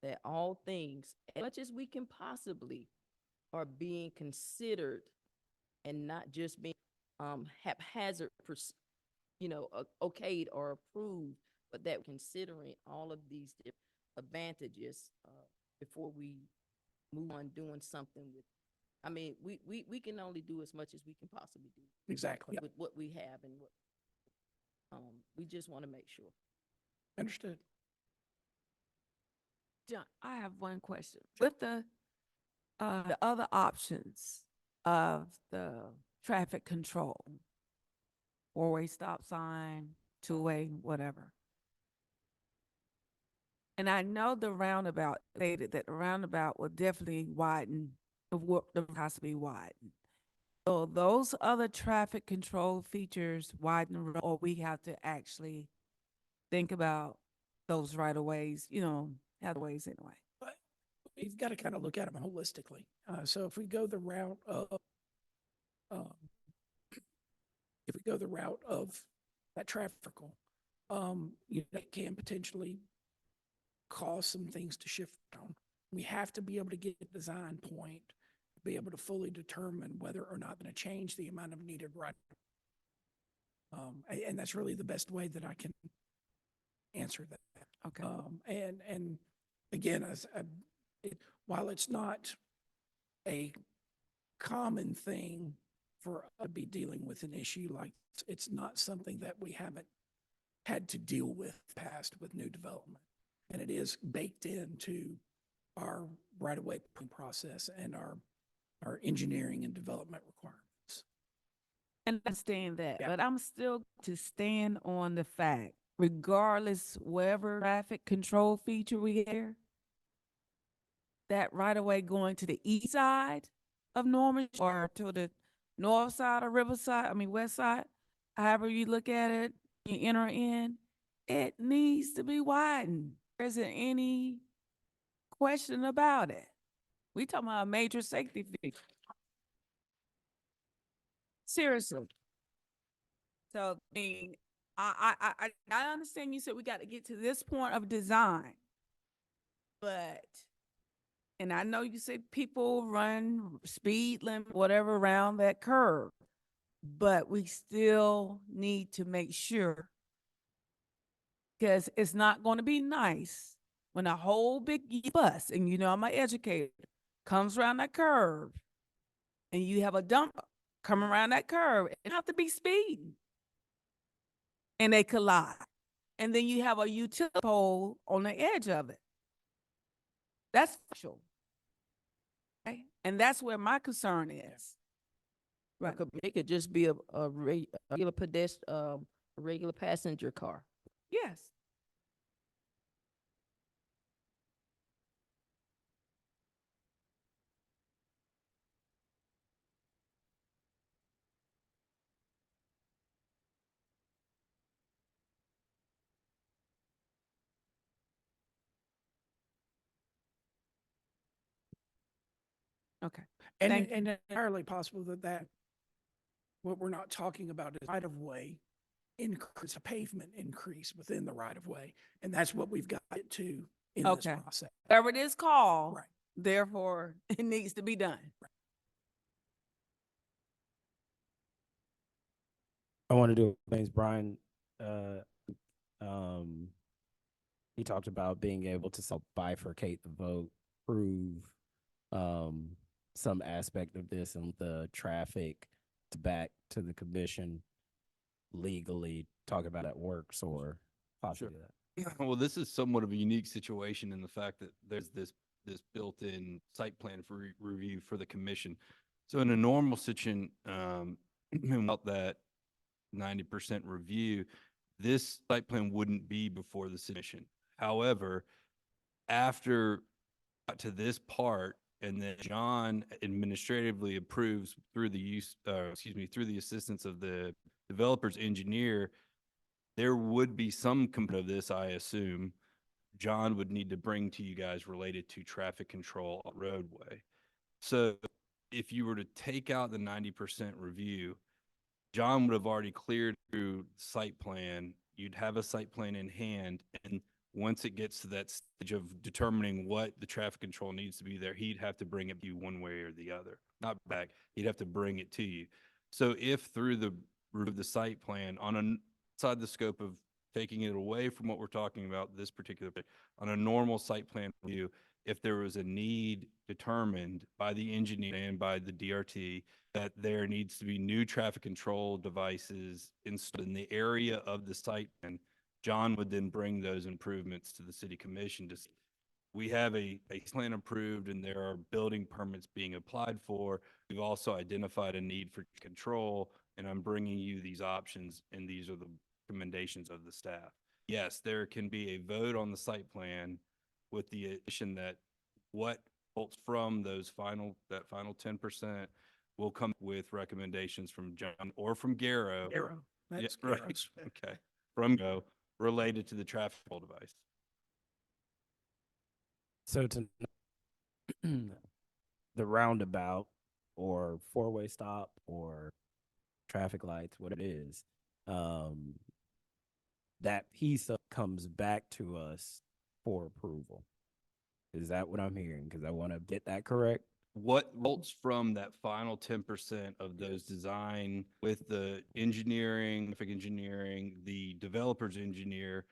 that all things, as much as we can possibly, are being considered and not just being haphazard, okayed or approved, but that considering all of these advantages before we move on doing something with. I mean, we can only do as much as we can possibly do. Exactly. With what we have and what, we just want to make sure. Understood. John, I have one question. With the other options of the traffic control, 4-way stop sign, 2-way, whatever. And I know the roundabout stated that the roundabout will definitely widen, the has to be widened. So those other traffic control features widen the road, or we have to actually think about those right of ways, have the ways anyway. But we've got to kind of look at them holistically. So if we go the route of that traffical, it can potentially cause some things to shift down. We have to be able to get a design point, be able to fully determine whether or not going to change the amount of needed right. And that's really the best way that I can answer that. Okay. And again, while it's not a common thing for us to be dealing with an issue like this. It's not something that we haven't had to deal with past with new development. And it is baked into our right-of-way process and our engineering and development requirements. And I understand that, Yeah. but I'm still to stand on the fact, regardless whatever traffic control feature we have, that right away going to the east side of Norman or to the north side or west side, however you look at it, you enter in, it needs to be widened. There isn't any question about it. We talking about a major safety feature. Seriously. So, I mean, I understand you said we got to get to this point of design, but, and I know you said people run speed limit, whatever, around that curve, but we still need to make sure, because it's not going to be nice when a whole big bus, and you know I'm an educator, comes around that curve, and you have a dump come around that curve and have to be speeding, and they collide. And then you have a utility pole on the edge of it. That's special. Okay? And that's where my concern is. Right. It could just be a regular pedestrian, a regular passenger car. Yes. Okay. And, Thank you. and entirely possible that what we're not talking about is right of way increase, a pavement increase within the right of way. And that's what we've got it to in this Okay. process. Whatever it is called, Right. therefore it needs to be done. I want to do things, Brian. Um, he talked about being able to bifurcate the vote, prove some aspect of this and the traffic to back to the commission legally. Talk about it works or possibly that. Well, this is somewhat of a unique situation in the fact that there's this built-in site plan for review for the commission. So in a normal situation, about that 90% review, this site plan wouldn't be before the submission. However, after to this part, and then John administratively approves through the through the assistance of the developer's engineer, there would be some component of this, I assume, John would need to bring to you guys related to traffic control on roadway. So if you were to take out the 90% review, John would have already cleared through site plan. You'd have a site plan in hand. And once it gets to that stage of determining what the traffic control needs to be there, he'd have to bring it to you one way or the other. Not back, he'd have to bring it to you. So if through the site plan outside the scope of taking it away from what we're talking about this particular, on a normal site plan review, if there was a need determined by the engineer and by the DRT that there needs to be new traffic control devices installed in the area of the site, and John would then bring those improvements to the city commission to see. We have a plan approved and there are building permits being applied for. We've also identified a need for control, and I'm bringing you these options, and these are the recommendations of the staff. Yes, there can be a vote on the site plan with the addition that what results from that final 10% will come with recommendations from John or from Garrow. Garrow. That's Yeah, right. Garrow's. Okay. From Garrow related to the traffic control device. So to the roundabout or four-way stop or traffic lights, what it is, that piece comes back to us for approval. Is that what I'm hearing? Because I want to get that correct. What results from that final 10% of those design with the engineering, traffic engineering, the developer's engineer,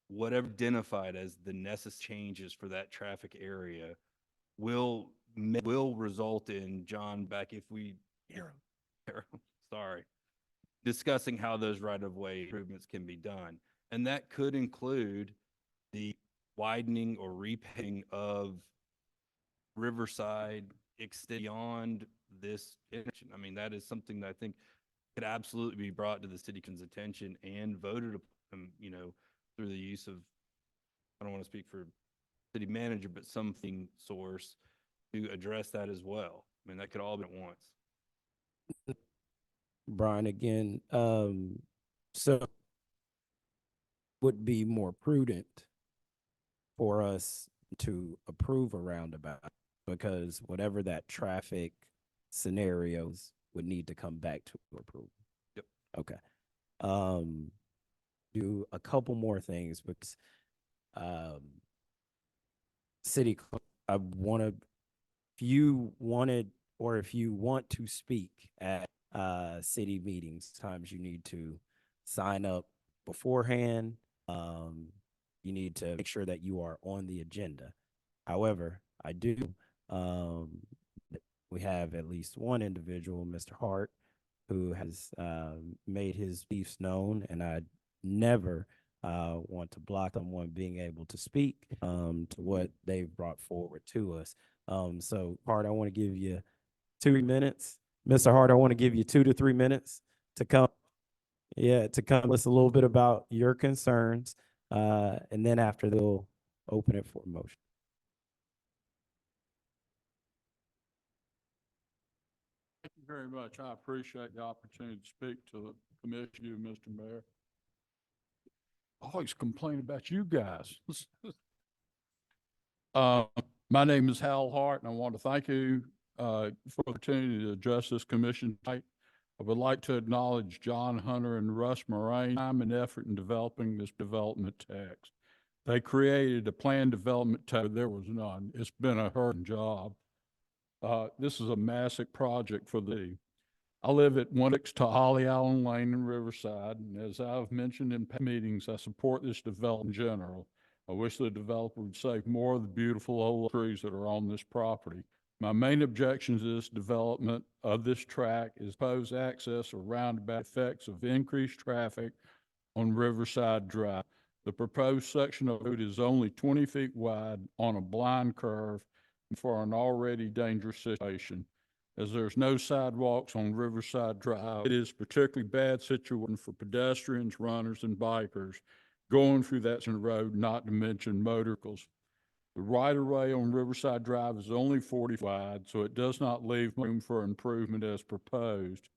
whatever identified as the necessary changes for that traffic area will will result in, John, back if we, sorry, discussing how those right-of-way improvements can be done. And that could include the widening or repaving of Riverside extend beyond this intersection. I mean, that is something that I think could absolutely be brought to the city's attention and voted upon, through the use of, I don't want to speak for city manager, but something source to address that as well. I mean, that could all be at once. Brian, again, so would be more prudent for us to approve a roundabout, because whatever that traffic scenarios would need to come back to approval. Yep. Okay. Do a couple more things, because city, I want to, if you wanted, or if you want to speak at city meetings, times you need to sign up beforehand. You need to make sure that you are on the agenda. However, I do, we have at least one individual, Mr. Hart, who has made his beliefs known, and I never want to block someone being able to speak to what they've brought forward to us. So, Hart, I want to give you 2 minutes. Mr. Hart, I want to give you 2 to 3 minutes to come. Yeah, to come us a little bit about your concerns, and then after they'll open it for motion. Thank you very much. I appreciate the opportunity to speak to the commission, you, Mr. Mayor. I always complain about you guys. My name is Hal Hart, and I want to thank you for the opportunity to address this commission tonight. I would like to acknowledge John Hunter and Russ Moraine time and effort in developing this development text. They created a planned development text. There was none. It's been a hard job. This is a massive project for the. I live at 1 to Holly Allen Lane in Riverside, and as I've mentioned in meetings, I support this development in general. I wish the developer would save more of the beautiful old trees that are on this property. My main objection to this development of this track is proposed access or roundabout effects of increased traffic on Riverside Drive. The proposed section of road is only 20 feet wide on a blind curve for an already dangerous situation. As there's no sidewalks on Riverside Drive, it is particularly bad situation for pedestrians, runners, and bikers going through that road, not to mention motorcycles. The right-of-way on Riverside Drive is only 40 wide, so it does not leave room for improvement as proposed.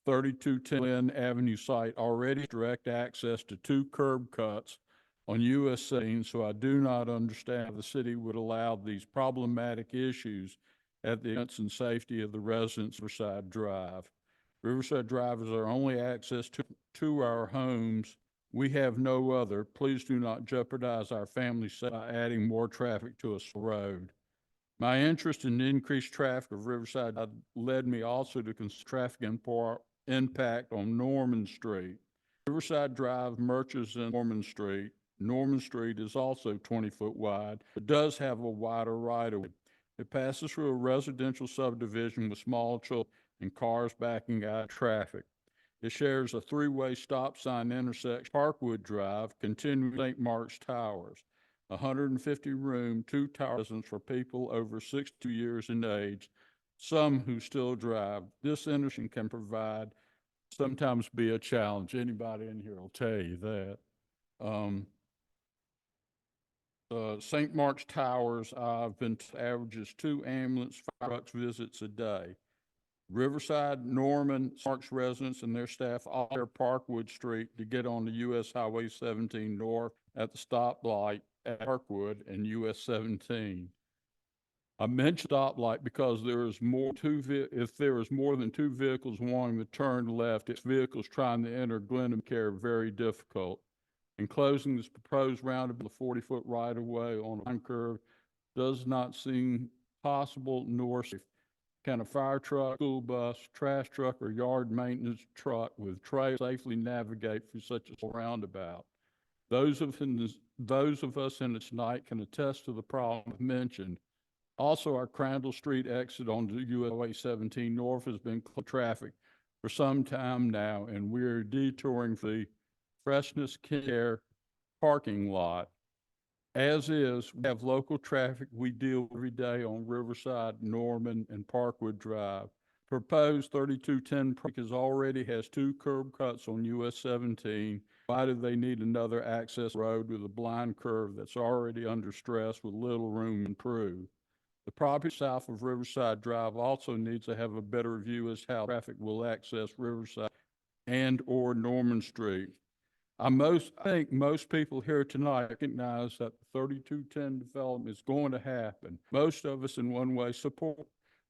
3210 Lynn Avenue site already direct access to 2 curb cuts on US 17, so I do not understand how the city would allow these problematic issues at the expense and safety of the residents of Riverside Drive. Riverside Drive is our only access to our homes. We have no other. Please do not jeopardize our family by adding more traffic to a road. My interest in increased traffic of Riverside led me also to consider traffic impact on Norman Street. Riverside Drive merges in Norman Street. Norman Street is also 20 foot wide, but does have a wider right-of-way. It passes through a residential subdivision with small children and cars backing out of traffic. It shares a 3-way stop sign intersection, Parkwood Drive, continuing St. Mark's Towers. 150 room, 2 tower residence for people over 62 years in age, some who still drive. This intersection can sometimes be a challenge. Anybody in here will tell you that. St. Mark's Towers, I've been averages 2 ambulance fire trucks visits a day. Riverside, Norman, Mark's residents and their staff all share Parkwood Street to get on the US Highway 17 north at the stoplight at Parkwood and US 17. I mentioned stoplight because if there is more than 2 vehicles wanting to turn left, it's vehicles trying to enter Glenham Care very difficult. In closing, this proposed roundabout, the 40-foot right-of-way on a line curve does not seem possible nor safe. Can a fire truck, school bus, trash truck, or yard maintenance truck with trailers safely navigate through such a roundabout? Those of us in this night can attest to the problem mentioned. Also, our Crandall Street exit onto US 17 North has been closed to traffic for some time now, and we're detouring the Freshness Care parking lot. As is, we have local traffic we deal with every day on Riverside, Norman, and Parkwood Drive. Proposed 3210 project already has 2 curb cuts on US 17. Why do they need another access road with a blind curve that's already under stress with little room to improve? The property south of Riverside Drive also needs to have a better view as how traffic will access Riverside and/or Norman Street. I think most people here tonight recognize that the 3210 development is going to happen. Most of us in one way support.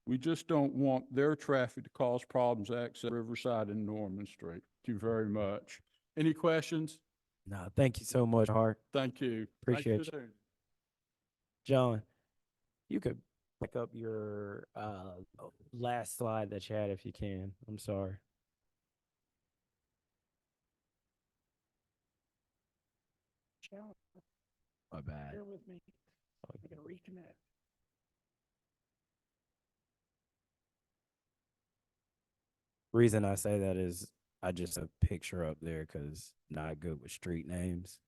We just don't want their traffic to cause problems access Riverside and Norman Street. Thank you very much. Any questions? No, thank you so much, Hart. Thank you. Appreciate Thanks you. for the- John, you could pick up your last slide that you had if you can. I'm sorry. My bad. Bear with me. I'm gonna reconnect. Reason I say that is I just a picture up there because not good with street names.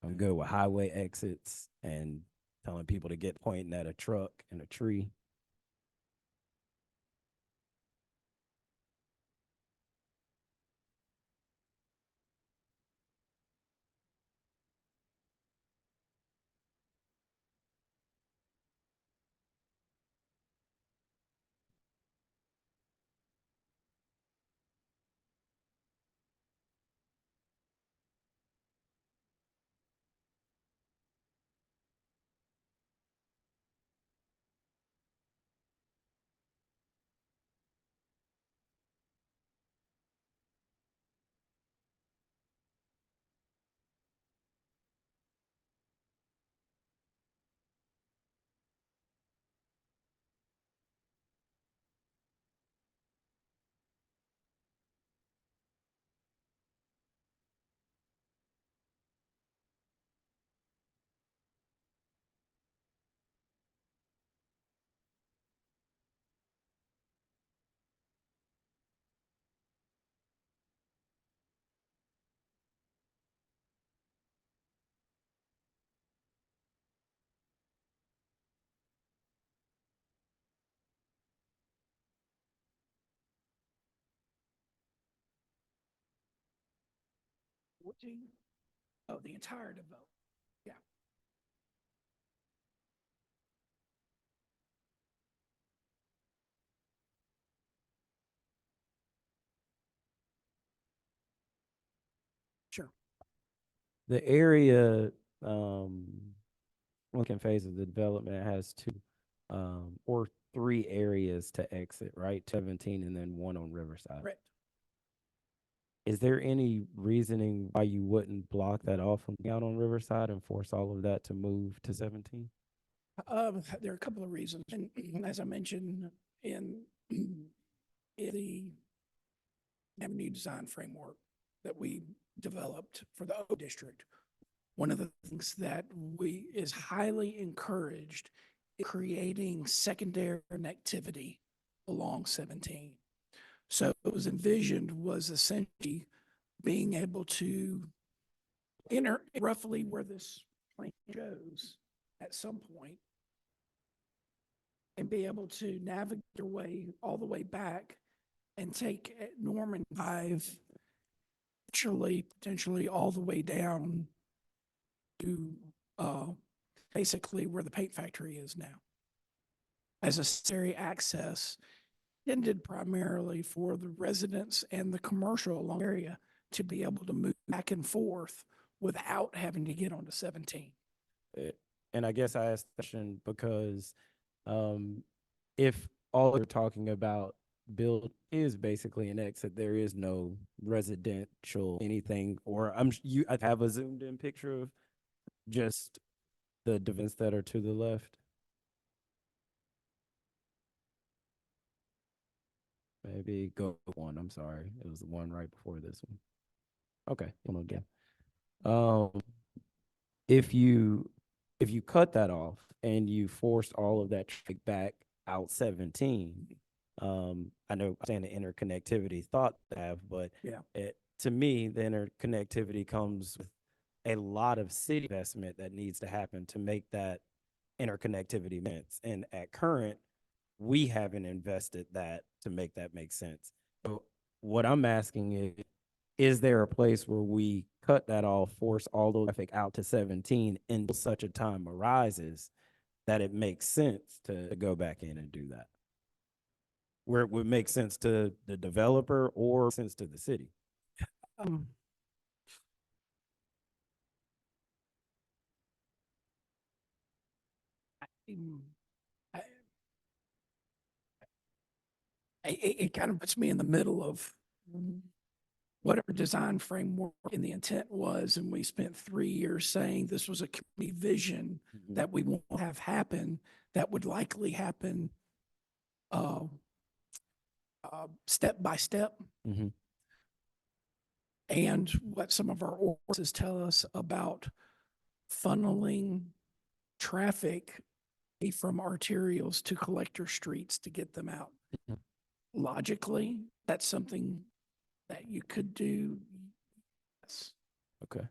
I'm good with highway exits and telling people to get pointing at a truck and a tree. Oh, the entire development. Yeah. Sure. The area, looking phase of the development has 2 or 3 areas to exit, right? 17 and then 1 on Riverside. Correct. Is there any reasoning why you wouldn't block that off from out on Riverside and force all of that to move to 17? There are a couple of reasons, and as I mentioned in the avenue design framework that we developed for the O district, one of the things that is highly encouraged is creating secondary connectivity along 17. So it was envisioned was essentially being able to enter roughly where this plane goes at some point and be able to navigate your way all the way back and take Norman Drive potentially all the way down to basically where the paint factory is now as a necessary access intended primarily for the residents and the commercial along the area to be able to move back and forth without having to get onto 17. And I guess I asked the question because if all you're talking about build is basically an exit, there is no residential anything, or I have a zoomed in picture of just the events that are to the left. Maybe go one. I'm sorry. It was the one right before this one. Okay, one again. If you if you cut that off and you forced all of that traffic back out 17, I know I'm saying the interconnectivity thought to have, but Yeah. to me, the interconnectivity comes with a lot of city investment that needs to happen to make that interconnectivity sense. And at current, we haven't invested that to make that make sense. So what I'm asking is there a place where we cut that off, force all the traffic out to 17 until such a time arises that it makes sense to go back in and do that? Where it would make sense to the developer or sense to the city? Um, mm, I- it kind of puts me in the middle of whatever design framework and the intent was, and we spent 3 years saying this was a community vision that we won't have happen, that would likely happen step by step. Mhm. And what some of our ordinances tell us about funneling traffic from arterials to collector streets to get them out. Mhm. Logically, that's something that you could do. Yes. Okay.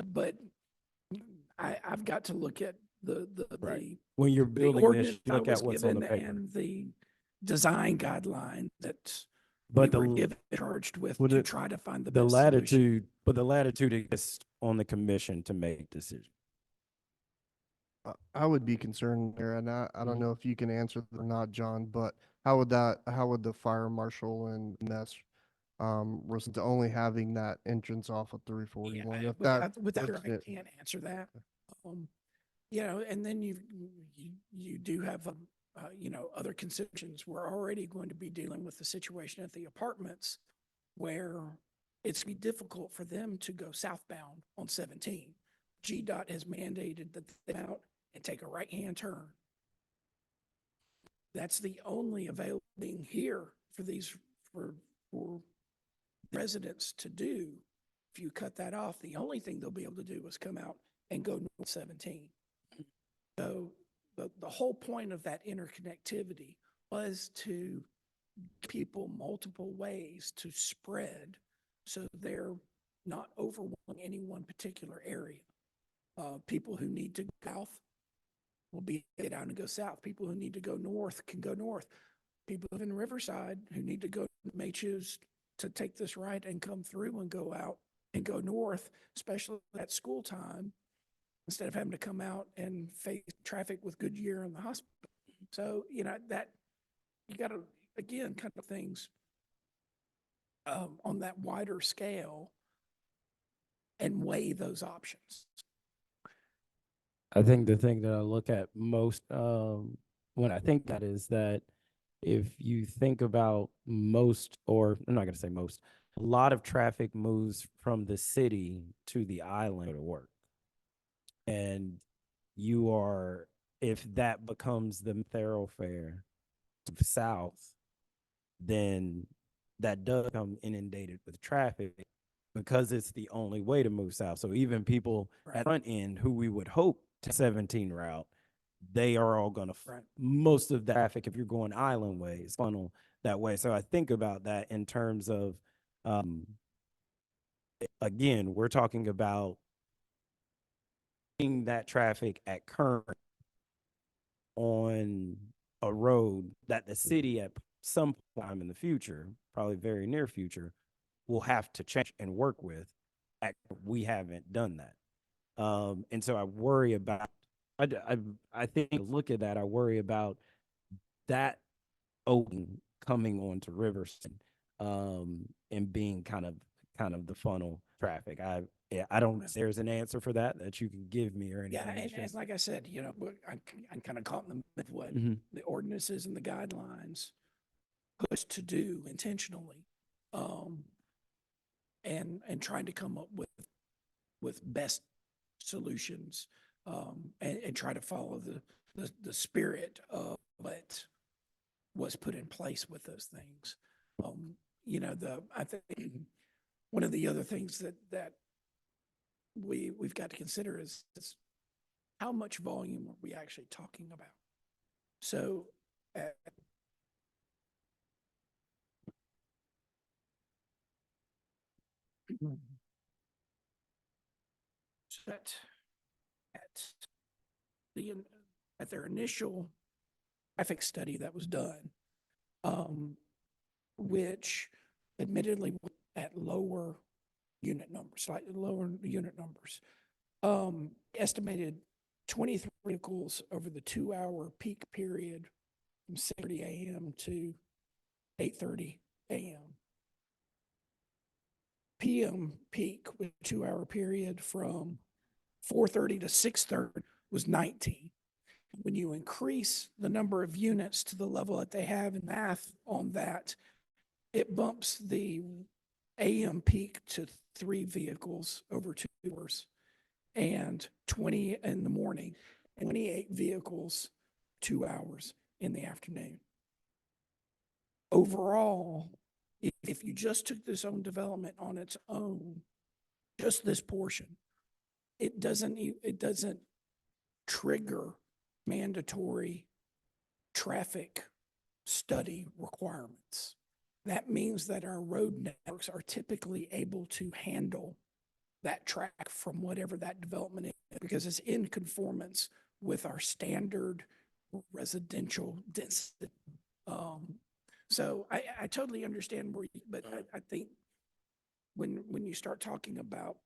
But I've got to look at the When you're the building this, ordinance you I look was at what's on the given paper. and the design guideline that But we were the charged with would to it- try to find the the best solution. latitude, but the latitude exists on the commission to make decisions. I would be concerned there, and I don't Mhm. know if you can answer or not, John, but how would the fire marshal and mess result to only having that entrance off of 341? If that, Without, that's I it. can't answer that. And then you do have, other considerations. We're already going to be dealing with the situation at the apartments where it's be difficult for them to go southbound on 17. GDOT has mandated that they out and take a right-hand turn. That's the only available thing here for these, for residents to do. If you cut that off, the only thing they'll be able to do is come out and go north 17. So the whole point of that interconnectivity was to give people multiple ways to spread so they're not overwhelming any one particular area. People who need to go south will be get out and go south. People who need to go north can go north. People who live in Riverside who need to go may choose to take this right and come through and go out and go north, especially at school time, instead of having to come out and face traffic with Goodyear and the hospital. So, that you got to, again, kind of things on that wider scale and weigh those options. I think the thing that I look at most when I think that is that if you think about most, or I'm not going to say most, a lot of traffic moves from the city to the island to work. And if that becomes the thoroughfare to south, then that does become inundated with traffic because it's the only way to move south. So even people at front end who we would hope to 17 route, they are all going to, most of the traffic, if you're going island ways, funnel that way. So I think about that in terms of, again, we're talking about that traffic at current on a road that the city at some time in the future, probably very near future, will have to change and work with. We haven't done that. And so I worry about, I think look at that, I worry about that opening coming onto Riverson and being kind of the funnel traffic. I don't know if there's an answer for that you can give me or anything. Yeah, and like I said, I'm kind of caught in the middle of what the ordinances and the guidelines push to do intentionally, and trying to come up with best solutions, and try to follow the spirit of what was put in place with those things. I think one of the other things that we've got to consider is how much volume are we actually talking about? So, at, at the, at their initial traffic study that was done, which admittedly at lower unit numbers, slightly lower unit numbers, estimated 23 vehicles over the 2-hour peak period from 6:30 a.m. to 8:30 a.m. PM peak with 2-hour period from 4:30 to 6:30 was 19. When you increase the number of units to the level that they have in math on that, it bumps the AM peak to 3 vehicles over 2 hours and 20 in the morning, and 28 vehicles 2 hours in the afternoon. Overall, if you just took this own development on its own, just this portion, it doesn't trigger mandatory traffic study requirements. That means that our road networks are typically able to handle that track from whatever that development is, because it's in conformance with our standard residential density. So I totally understand where you, but I think when you start talking about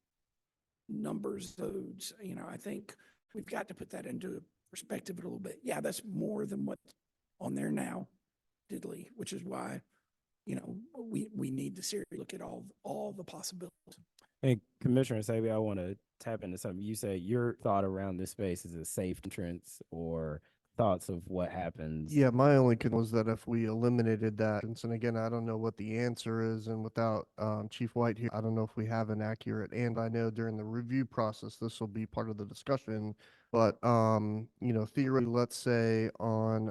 numbers, loads, I think we've got to put that into perspective a little bit. Yeah, that's more than what's on there now, diddly, which is why, we need to seriously look at all the possibilities. Hey, Commissioner Sabia, I want to tap into something. You said your thought around this space is a safe entrance, or thoughts of what happens. Yeah, my only concern was that if we eliminated that, and again, I don't know what the answer is, and without Chief White here, I don't know if we have an accurate, and I know during the review process, this will be part of the discussion, but, theoretically, let's say on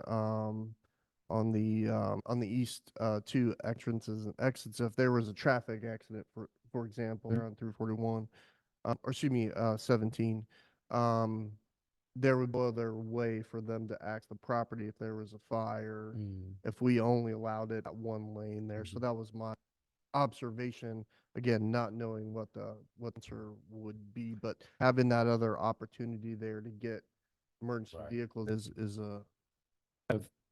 the east, two entrances and exits, if there was a traffic accident, for example, there on 341, or excuse me, 17, there would be no other way for them to access the property if there was a fire, if we only allowed it at one lane there. So that was my observation. Again, not knowing what the answer would be, but having that other opportunity there to get emergency vehicles is a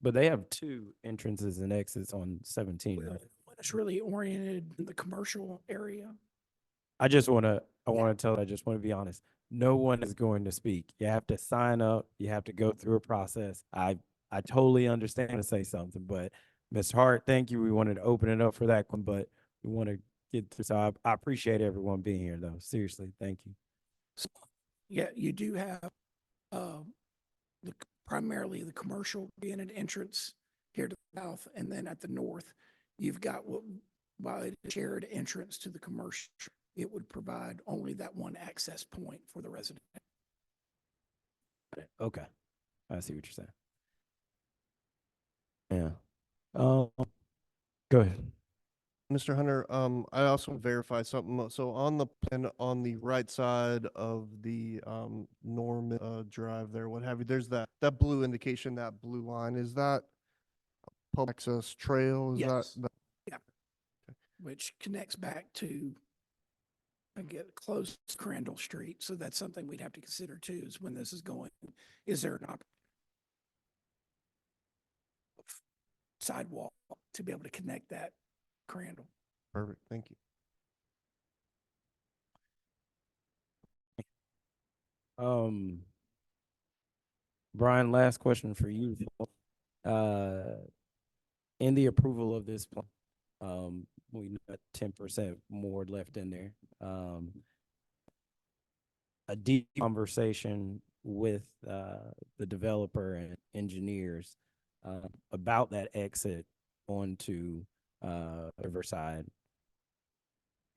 But they have 2 entrances and exits on 17. When it's really oriented in the commercial area. I just want to be honest. No one is going to speak. You have to sign up. You have to go through a process. I totally understand to say something, but Ms. Hart, thank you. We wanted to open it up for that one, but we want to get through. So I appreciate everyone being here, though. Seriously, thank you. So, yeah, you do have primarily the commercial oriented entrance here to the south, and then at the north, you've got while it is shared entrance to the commercial, it would provide only that one access point for the resident. Okay, I see what you're saying. Yeah. Go ahead. Mr. Hunter, I also want to verify something. So on the plan, on the right side of the Norman Drive there, what have you, there's that blue indication, that blue line. Is that public access trail? Is Yes. that Yeah. Which connects back to, I get close to Crandall Street. So that's something we'd have to consider too, is when this is going, is there an sidewalk to be able to connect that Crandall? perfect? Thank you. Brian, last question for you. In the approval of this plan, we got 10% more left in there. A deep conversation with the developer and engineers about that exit onto Riverside.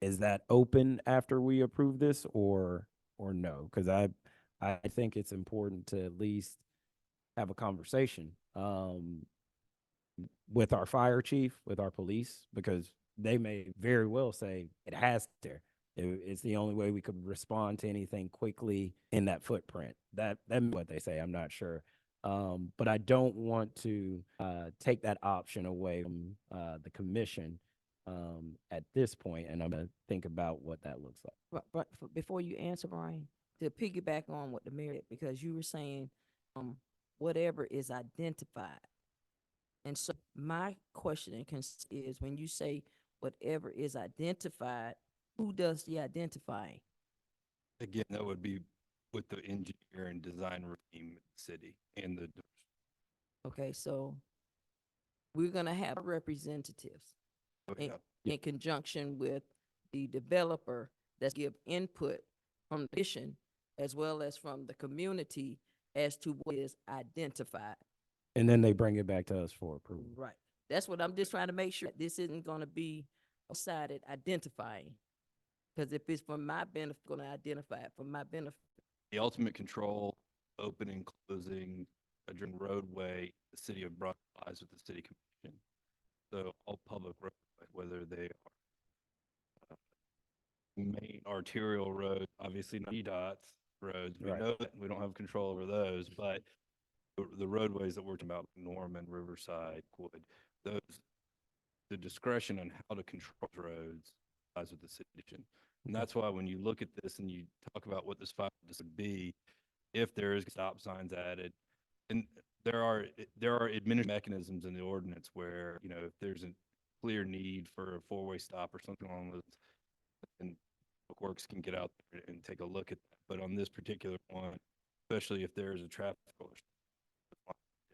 Is that open after we approve this, or no? Because I think it's important to at least have a conversation with our fire chief, with our police, because they may very well say it has there. It's the only way we could respond to anything quickly in that footprint. That's what they say. I'm not sure. But I don't want to take that option away from the commission at this point, and I'm gonna think about what that looks like. Before you answer, Brian, to piggyback on what the mayor, because you were saying, whatever is identified. And so my question is when you say whatever is identified, who does the identifying? Again, that would be with the engineer and design team at the city and the. Okay, so we're gonna have representatives in conjunction with the developer that's give input from the commission as well as from the community as to what is identified. And then they bring it back to us for approval. Right. That's what I'm just trying to make sure. This isn't gonna be sided identifying. Because if it's for my benefit, gonna identify it for my benefit. The ultimate control, opening, closing, a roadway, the city of Brunswick lies with the city commission. So all public roadways, whether they are main arterial roads, obviously not DOTs roads, we Right. know that we don't have control over those, but the roadways that we're talking about, Norman, Riverside, Wood, those, the discretion on how to control roads lies with the city. And that's why when you look at this and you talk about what this would be, if there is stop signs added, and there are administrative mechanisms in the ordinance where, you know, if there's a clear need for a four-way stop or something along those, and Public Works can get out there and take a look at that. But on this particular one, especially if there is a traffic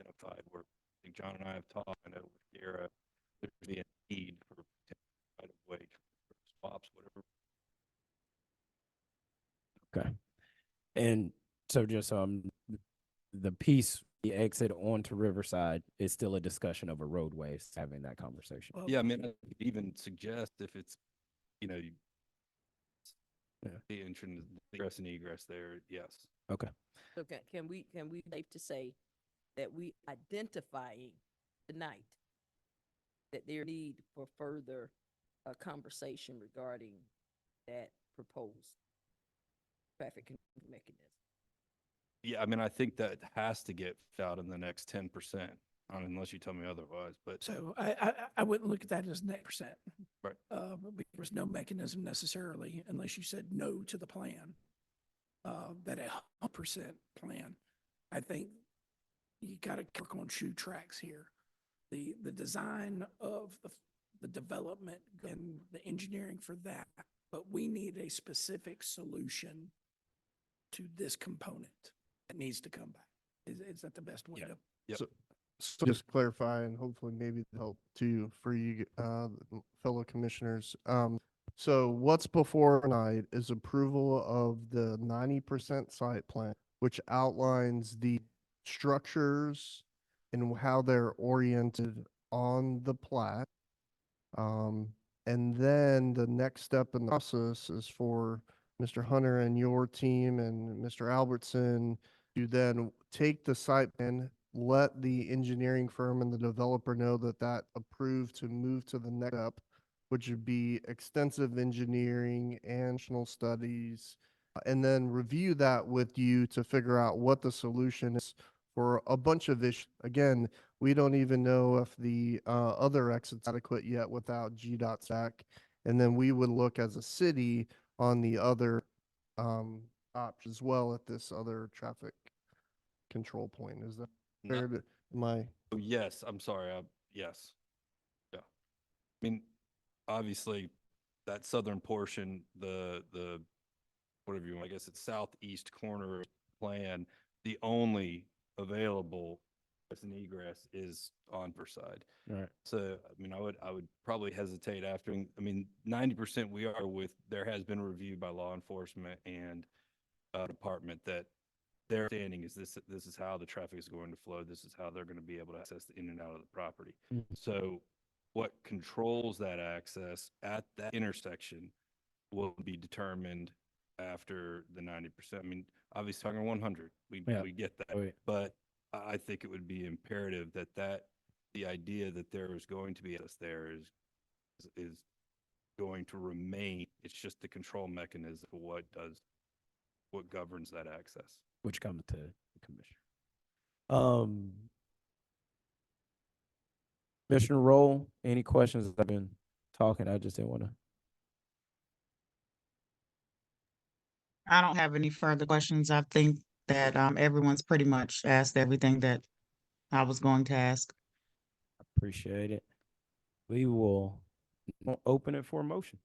identified where I think John and I have talked, I know with Garrett, there's be a need for right of way swaps, whatever. Okay. And so just the piece, the exit onto Riverside is still a discussion of a roadway, having that conversation. Well, Yeah, I mean, I could even suggest if it's, you know, the entrance, ingress and egress there, yes. Okay. So can we safe to say that we identifying tonight that there need for further conversation regarding that proposed traffic mechanism? Yeah, I mean, I think that has to get out in the next 10%, unless you tell me otherwise, but. So I wouldn't look at that as net percent. Right. There's no mechanism necessarily unless you said no to the plan. That 100% plan, I think you gotta work on shoe tracks here. The design of the development and the engineering for that, but we need a specific solution to this component that needs to come back. Is that the best way to? Yep. So just clarify and hopefully maybe help too for you, fellow commissioners. So what's before tonight is approval of the 90% site plan, which outlines the structures and how they're oriented on the plat. And then the next step in the process is for Mr. Hunter and your team and Mr. Albertson to then take the site plan, let the engineering firm and the developer know that approved to move to the next step, which would be extensive engineering and national studies, and then review that with you to figure out what the solution is for a bunch of issues. Again, we don't even know if the other exit's adequate yet without GDOT stack. And then we would look as a city on the other options as well at this other traffic control point. Is that fair to my? Oh, yes, I'm sorry. Yes. Yeah. I mean, obviously that southern portion, the whatever you want, I guess it's southeast corner plan, the only available an egress is on Versailles. All right. So, I mean, I would probably hesitate after, I mean, 90% we are with, there has been a review by law enforcement and department that their understanding is this is how the traffic is going to flow. This is how they're going to be able to access the in and out of the property. So what controls that access at that intersection will be determined after the 90%. I mean, obviously talking 100, we get that, Oh, yeah. but I think it would be imperative that the idea that there is going to be us there is going to remain. It's just the control mechanism for what governs that access. Which comes to the commissioner. Commissioner Roll, any questions? I've been talking, I just didn't want to. I don't have any further questions. I think that everyone's pretty much asked everything that I was going to ask. Appreciate it. We will open it for a motion.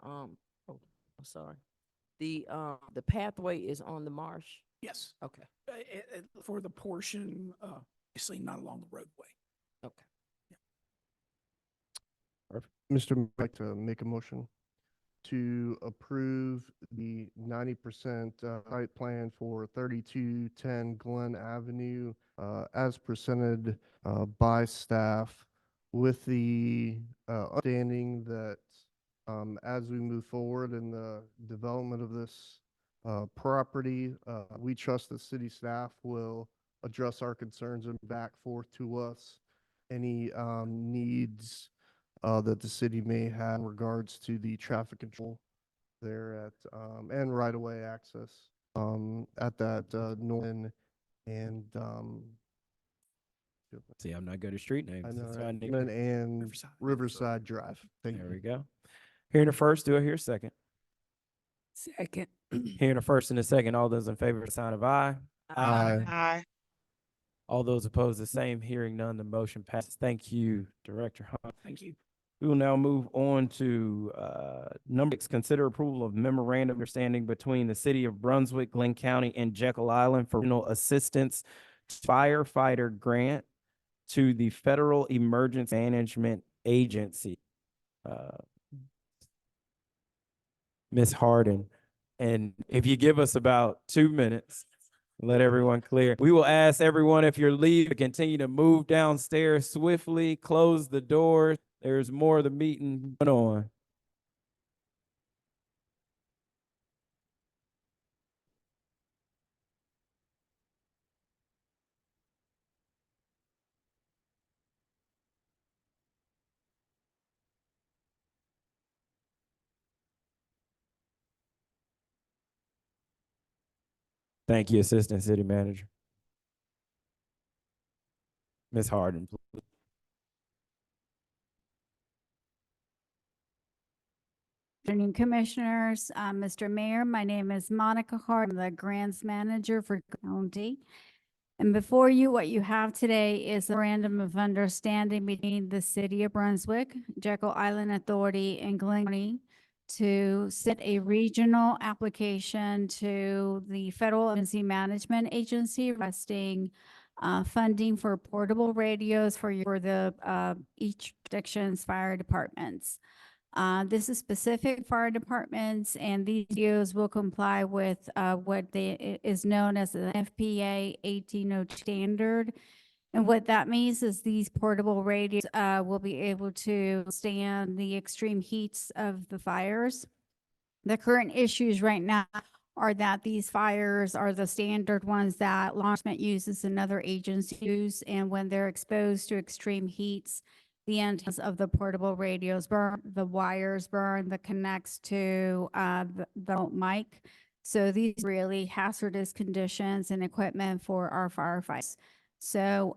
Oh, I'm sorry. The pathway is on the marsh? Yes, Okay, for the portion, obviously not along the roadway. okay. Mr. Mayor, I'd like to make a motion to approve the 90% site plan for 3210 Glen Avenue as presented by staff, with the understanding that as we move forward in the development of this property, we trust that city staff will address our concerns and back forth to us any needs that the city may have in regards to the traffic control there at, and right-of-way access at that Norton and See, I'm not good at street names. I know, That's why I right, need- and Riverside Drive. Thank There you. we go. Hearing the first, do I hear a second? Second. Hearing the first and the second, all those in favor, sign of aye. Aye. Aye. All those opposed, the same. Hearing none, the motion passes. Thank you, Director Hunt. Thank you. We will now move on to number 6, consider approval of memorandum of understanding between the city of Brunswick, Glenn County, and Jekyll Island for regional assistance firefighter grant to the Federal Emergency Management Agency. Ms. Harden, and if you give us about 2 minutes, let everyone clear. We will ask everyone, if you're leaving, to continue to move downstairs swiftly, close the doors. There's more of the meeting going on. Thank you, Assistant City Manager. Ms. Harden, please. Afternoon, Commissioners. Mr. Mayor, my name is Monica Hart. I'm the Grants Manager for County. And before you, what you have today is a memorandum of understanding between the City of Brunswick, Jekyll Island Authority, and Glen County to set a regional application to the Federal Emergency Management Agency requesting funding for portable radios for the each jurisdiction's fire departments. This is specific fire departments, and these radios will comply with what is known as the FPA 1802 standard. And what that means is these portable radios will be able to stand the extreme heats of the fires. The current issues right now are that these fires are the standard ones that law enforcement uses and other agencies use, and when they're exposed to extreme heats, the antennas of the portable radios burn, the wires burn that connects to the mic. So these really hazardous conditions and equipment for our firefighters. So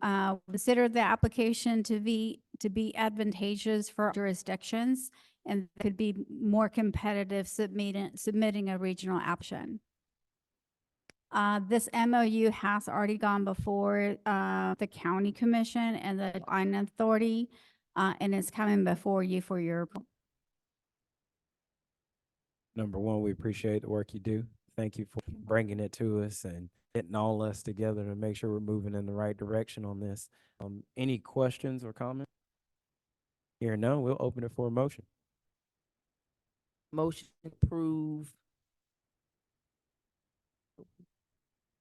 consider the application to be advantageous for jurisdictions, and could be more competitive submitting a regional option. This MOU has already gone before the County Commission and the Island Authority, and it's coming before you for your. Number one, we appreciate the work you do. Thank you for bringing it to us and getting all us together to make sure we're moving in the right direction on this. Any questions or comments? Here, none, we'll open it for a motion. Motion approve.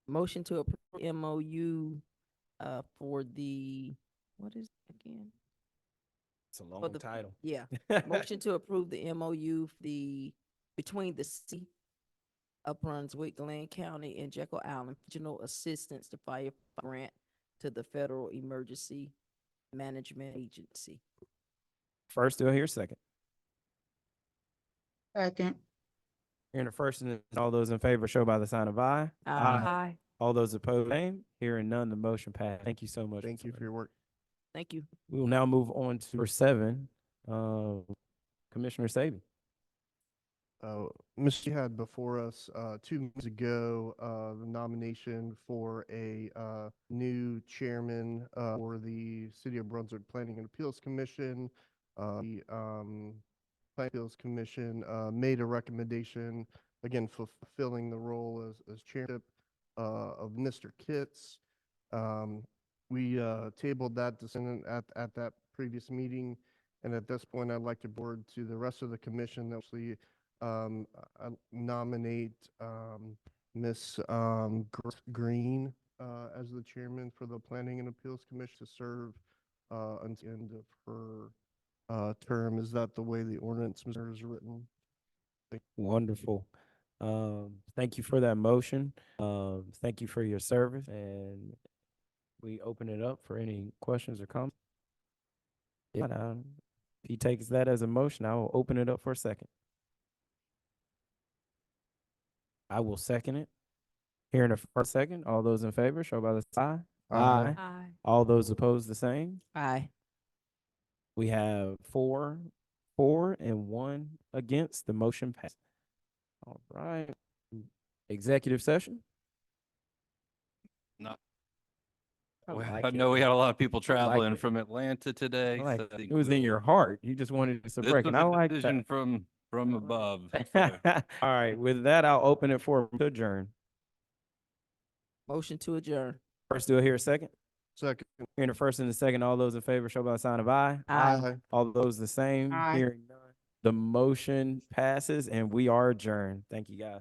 Motion to approve MOU for the, what is it again? It's a long the- title. Yeah. Motion to approve the MOU between the city of Brunswick, Glenn County, and Jekyll Island Regional Assistance to Fire Grant to the Federal Emergency Management Agency. First, do I hear a second? Second. Hearing the first and all those in favor show by the sign of aye. Aye. All those opposed, same. Hearing none, the motion passed. Thank you so much. Thank you for your work. Thank you. We will now move on to number 7. Commissioner Saby. Mr. You had before us 2 months ago the nomination for a new chairman for the City of Brunswick Planning and Appeals Commission. The Planning Appeals Commission made a recommendation, again, fulfilling the role as chairship of Mr. Kitts. We tabled that decision at that previous meeting, and at this point, I'd like to board to the rest of the commission that actually I nominate Ms. Green as the chairman for the Planning and Appeals Commission to serve until the end of her term. Is that the way the ordinance is written? Wonderful. Thank you for that motion. Thank you for your service, and we open it up for any questions or comments. Yeah, if he takes that as a motion, I will open it up for a second. I will second it. Hearing a first second, all those in favor, show by the sign. Aye. Aye. All those opposed, the same. Aye. We have 4 for and 1 against. The motion passed. All right. Executive session. Not. I Well, like I it. know we had a lot of people traveling it. from Atlanta today. I like so it. I think It was in your heart. You just wanted us to this break, was and I a like decision that. from above. so. All right. With that, I'll open it for to adjourn. Motion to adjourn. First, do I hear a second? Second. Hearing the first and the second, all those in favor, show by the sign of aye. Aye. All those the same. Aye. Hearing none. The motion passes, and we are adjourned. Thank you, guys.